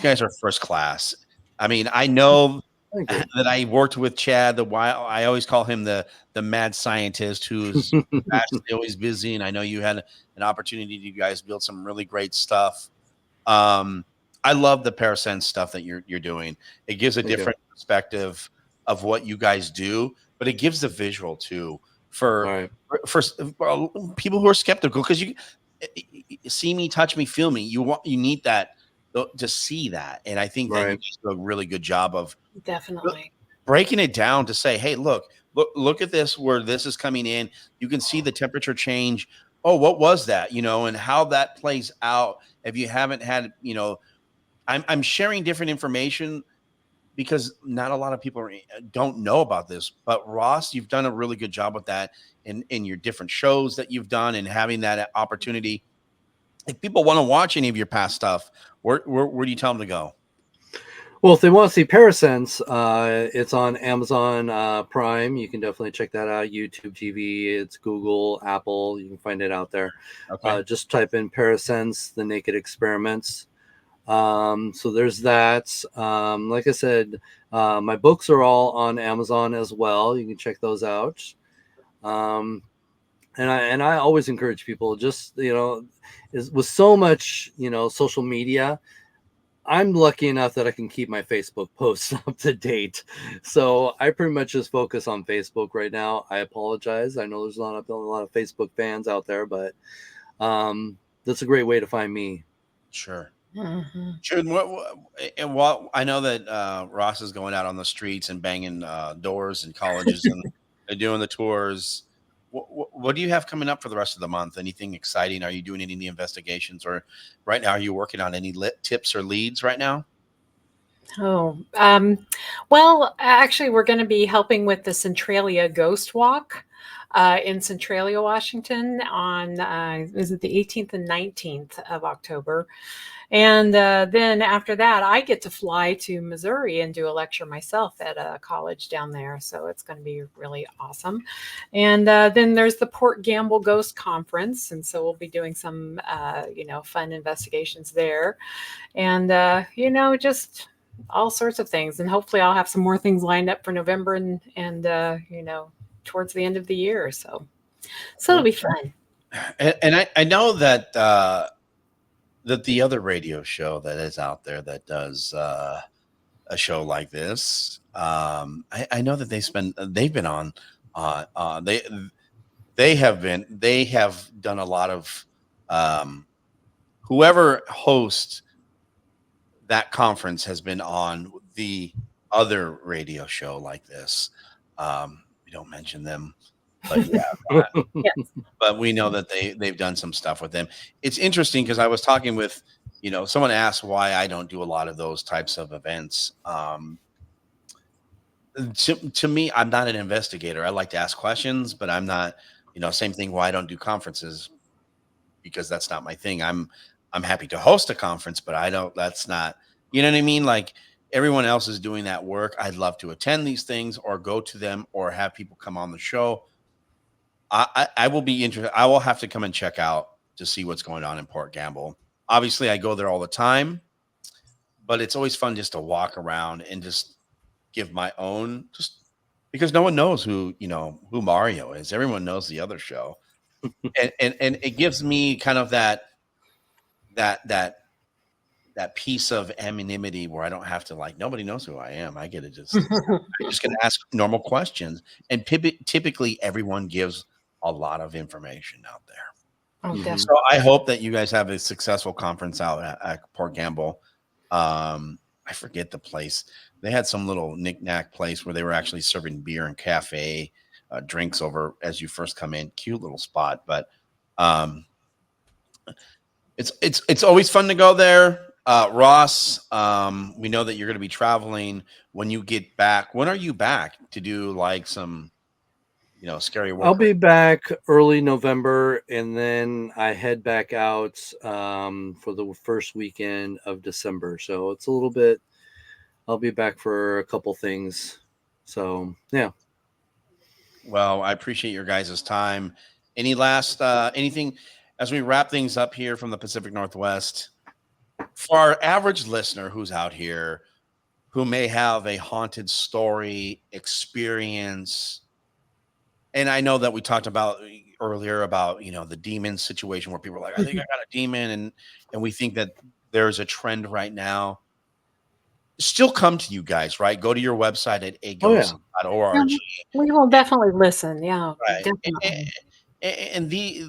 guys are first class. I mean, I know that I worked with Chad. I always call him the mad scientist who's actually always busy. And I know you had an opportunity to, you guys build some really great stuff. I love the Parasense stuff that you're doing. It gives a different perspective of what you guys do, but it gives the visual too for people who are skeptical, because you see me, touch me, feel me. You need that to see that. And I think that you do a really good job of definitely breaking it down to say, hey, look at this, where this is coming in. You can see the temperature change. Oh, what was that? You know, and how that plays out. If you haven't had, you know, I'm sharing different information because not a lot of people don't know about this. But Ross, you've done a really good job with that in your different shows that you've done, and having that opportunity. If people want to watch any of your past stuff, where do you tell them to go? Well, if they want to see Parasense, it's on Amazon Prime. You can definitely check that out. YouTube TV, it's Google, Apple. You can find it out there. Okay. Just type in Parasense, The Naked Experiments. So there's that. Like I said, my books are all on Amazon as well. You can check those out. And I always encourage people, just, you know, with so much, you know, social media, I'm lucky enough that I can keep my Facebook posts up to date. So I pretty much just focus on Facebook right now. I apologize. I know there's not a lot of Facebook fans out there, but that's a great way to find me. Sure. Sure. And what I know that Ross is going out on the streets and banging doors in colleges and doing the tours. What do you have coming up for the rest of the month? Anything exciting? Are you doing any of the investigations, or right now are you working on any tips or leads right now? Well, actually, we're going to be helping with the Centralia Ghost Walk. in Centralia, Washington on, is it the 18th and 19th of October? And then after that, I get to fly to Missouri and do a lecture myself at a college down there. So it's going to be really awesome. And then there's the Port Gamble Ghost Conference. And so we'll be doing some, fun investigations there. And, just all sorts of things. And hopefully I'll have some more things lined up for November and towards the end of the year. So it'll be fun. And I know that that the other radio show that is out there that does a show like this, I know that they've been on they have done a lot of whoever hosts that conference has been on the other radio show like this. We don't mention them, but yeah, Yes. but we know that they've done some stuff with them. It's interesting because I was talking with, someone asked why I don't do a lot of those types of events. To me, I'm not an investigator. I like to ask questions, but I'm not, same thing why I don't do conferences, because that's not my thing. I'm happy to host a conference, but that's not, you know what I mean? Like everyone else is doing that work. I'd love to attend these things or go to them or have people come on the show. I will be interested. I will have to come and check out to see what's going on in Port Gamble. Obviously, I go there all the time, but it's always fun just to walk around and just give my own, just because no one knows who Mario is. Everyone knows the other show, and it gives me kind of that piece of anonymity where I don't have to, like, nobody knows who I am. I get to I'm just going to ask normal questions, and typically everyone gives a lot of information out there. Oh, definitely. So I hope that you guys have a successful conference out at Port Gamble. I forget the place. They had some little knick-knack place where they were actually serving beer and cafe drinks over as you first come in. Cute little spot, but it's always fun to go there. Ross, we know that you're going to be traveling when you get back. When are you back to do like some, scary work? I'll be back early November, and then I head back out for the first weekend of December. So it's a little bit. I'll be back for a couple things. So yeah. Well, I appreciate your guys' time. Any last anything as we wrap things up here from the Pacific Northwest? For our average listener who's out here who may have a haunted story experience, and I know that we talked about earlier about, the demon situation where people are like, I think I got a demon, and we think that there's a trend right now. Still come to you guys, right? Go to your website at aghost.org. We will definitely listen. Yeah, Right. definitely. And the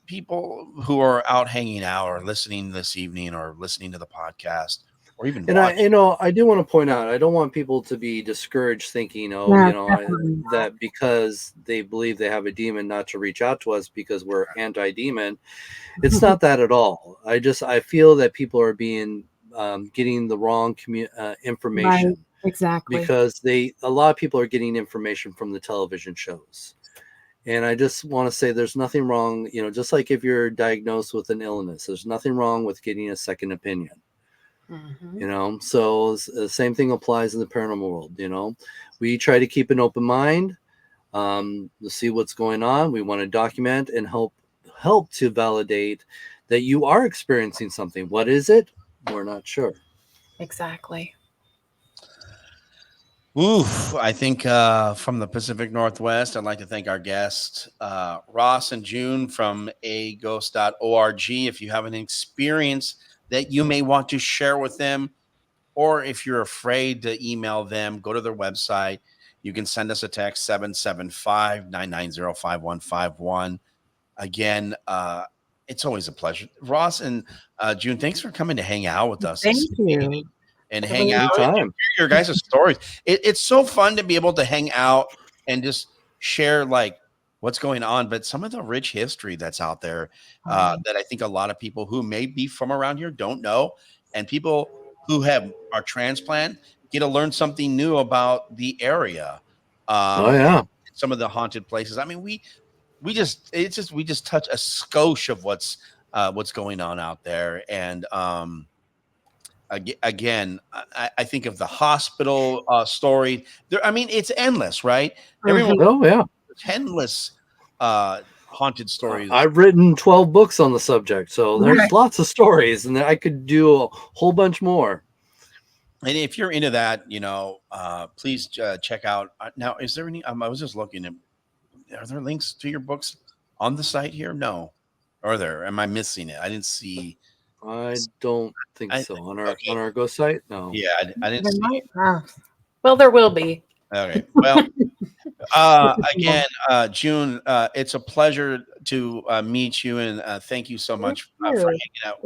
people who are out hanging out or listening this evening or listening to the podcast or even And watching. I do want to point out, I don't want people to be discouraged thinking, that because they believe they have a demon, not to reach out to us because we're anti-demon. It's not that at all. I feel that people are being getting the wrong information. Right, exactly. Because a lot of people are getting information from the television shows. And I just want to say there's nothing wrong, just like if you're diagnosed with an illness, there's nothing wrong with getting a second opinion. Mm-hmm. So the same thing applies in the paranormal world. We try to keep an open mind to see what's going on. We want to document and help to validate that you are experiencing something. What is it? We're not sure. Exactly. Oof, I think from the Pacific Northwest, I'd like to thank our guests, Ross and June from aghost.org. If you have an experience that you may want to share with them, or if you're afraid to email them, go to their website. You can send us a text, 775-990-5151. Again, it's always a pleasure. Ross and June, thanks for coming to hang out with us. Thank you. And hang out and hear your guys' stories. It's so fun to be able to hang out and just share like what's going on, but some of the rich history that's out there that I think a lot of people who may be from around here don't know, and people who are transplant get to learn something new about the area. Oh yeah. some of the haunted places. I mean, we just touch a skosh of what's going on out there. And again, I think of the hospital story there. I mean, it's endless, right? Everyone, Oh yeah, endless haunted stories. I've written 12 books on the subject, so there's lots of stories, and I could do a whole bunch more. And if you're into that, please check out. Now, is there any? I was just looking at. Are there links to your books on the site here? No. Are there? Am I missing it? I didn't see. I don't think so. On our ghost site, no. Yeah, I didn't see it. Well, there will be. Okay. Well, again, June, it's a pleasure to meet you, and thank you so much for hanging out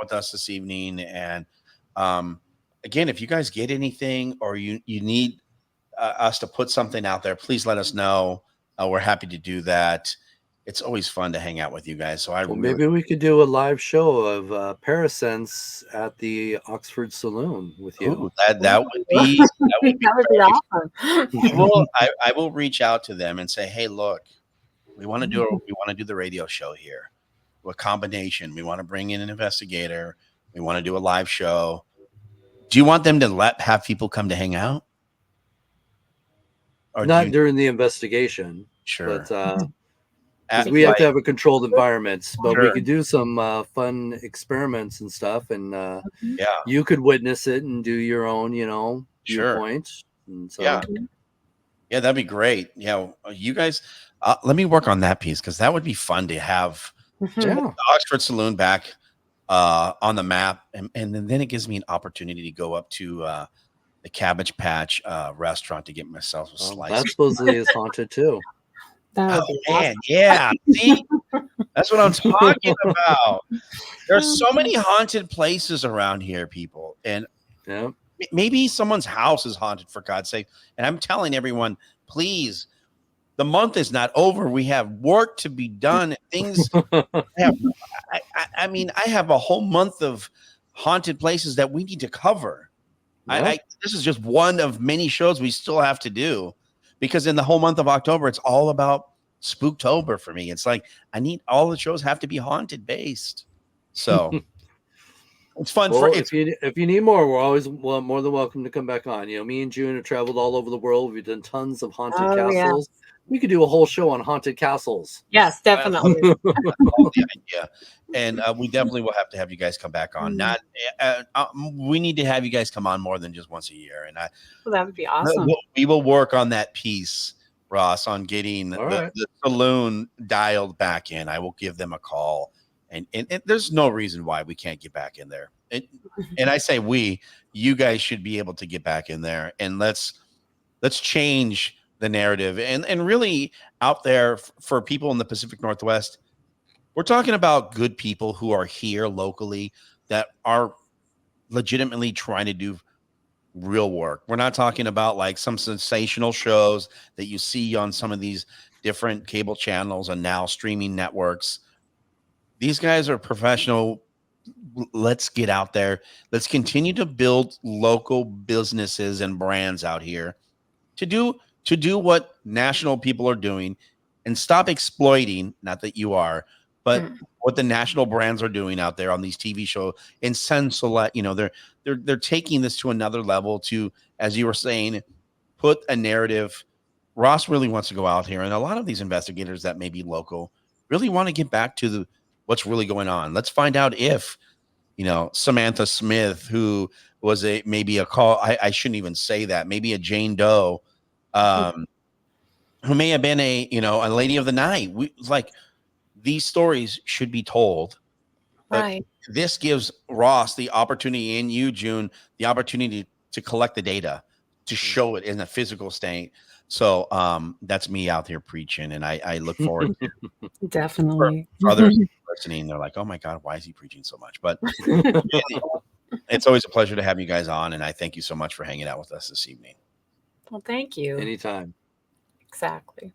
with us this evening. And again, if you guys get anything or you need us to put something out there, please let us know. We're happy to do that. It's always fun to hang out with you guys. So maybe we could do a live show of Parasense at the Oxford Saloon with you. Ooh, that would be awesome. Well, I will reach out to them and say, hey, look, we want to do the radio show here. A combination. We want to bring in an investigator. We want to do a live show. Do you want them to have people come to hang out? Or not during the investigation. Sure. But we have to have a controlled environment, but we could do some fun experiments and stuff, and you could witness it and do your own, viewpoints. And so, yeah, that'd be great. Yeah, you guys, let me work on that piece because that would be fun to have the Oxford Saloon back on the map, and then it gives me an opportunity to go up to the Cabbage Patch restaurant to get myself a slice. That supposedly is haunted too. Oh man, yeah. See, that's what I'm talking about. There's so many haunted places around here, people, and maybe someone's house is haunted, for God's sake. And I'm telling everyone, please, the month is not over. We have work to be done. Things. I mean, I have a whole month of haunted places that we need to cover. This is just one of many shows we still have to do. Because in the whole month of October, it's all about Spooktober for me. It's like I need all the shows have to be haunted based. So it's fun. If you need more, we're always more than welcome to come back on. Me and June have traveled all over the world. We've done tons of haunted castles. Yeah. We could do a whole show on haunted castles. Yes, definitely. Yeah, and we definitely will have to have you guys come back on. Not we need to have you guys come on more than just once a year, and that would be awesome. We will work on that piece, Ross, on getting the saloon dialed back in. I will give them a call, and there's no reason why we can't get back in there. And I say you guys should be able to get back in there, and let's change the narrative and really out there for people in the Pacific Northwest. We're talking about good people who are here locally that are legitimately trying to do real work. We're not talking about like some sensational shows that you see on some of these different cable channels and now streaming networks. These guys are professional. Let's get out there. Let's continue to build local businesses and brands out here to do what national people are doing and stop exploiting, not that you are, but what the national brands are doing out there on these TV shows and they're taking this to another level to, as you were saying, put a narrative. Ross really wants to go out here, and a lot of these investigators that may be local really want to get back to what's really going on. Let's find out if, Samantha Smith, who was maybe a call, I shouldn't even say that, maybe a Jane Doe, who may have been a lady of the night. These stories should be told. Right. This gives Ross the opportunity, and you, June, the opportunity to collect the data, to show it in a physical state. So that's me out here preaching, and I look forward to definitely for others listening. They're like, oh my God, why is he preaching so much? But it's always a pleasure to have you guys on, and I thank you so much for hanging out with us this evening. Well, thank you. Anytime. Exactly.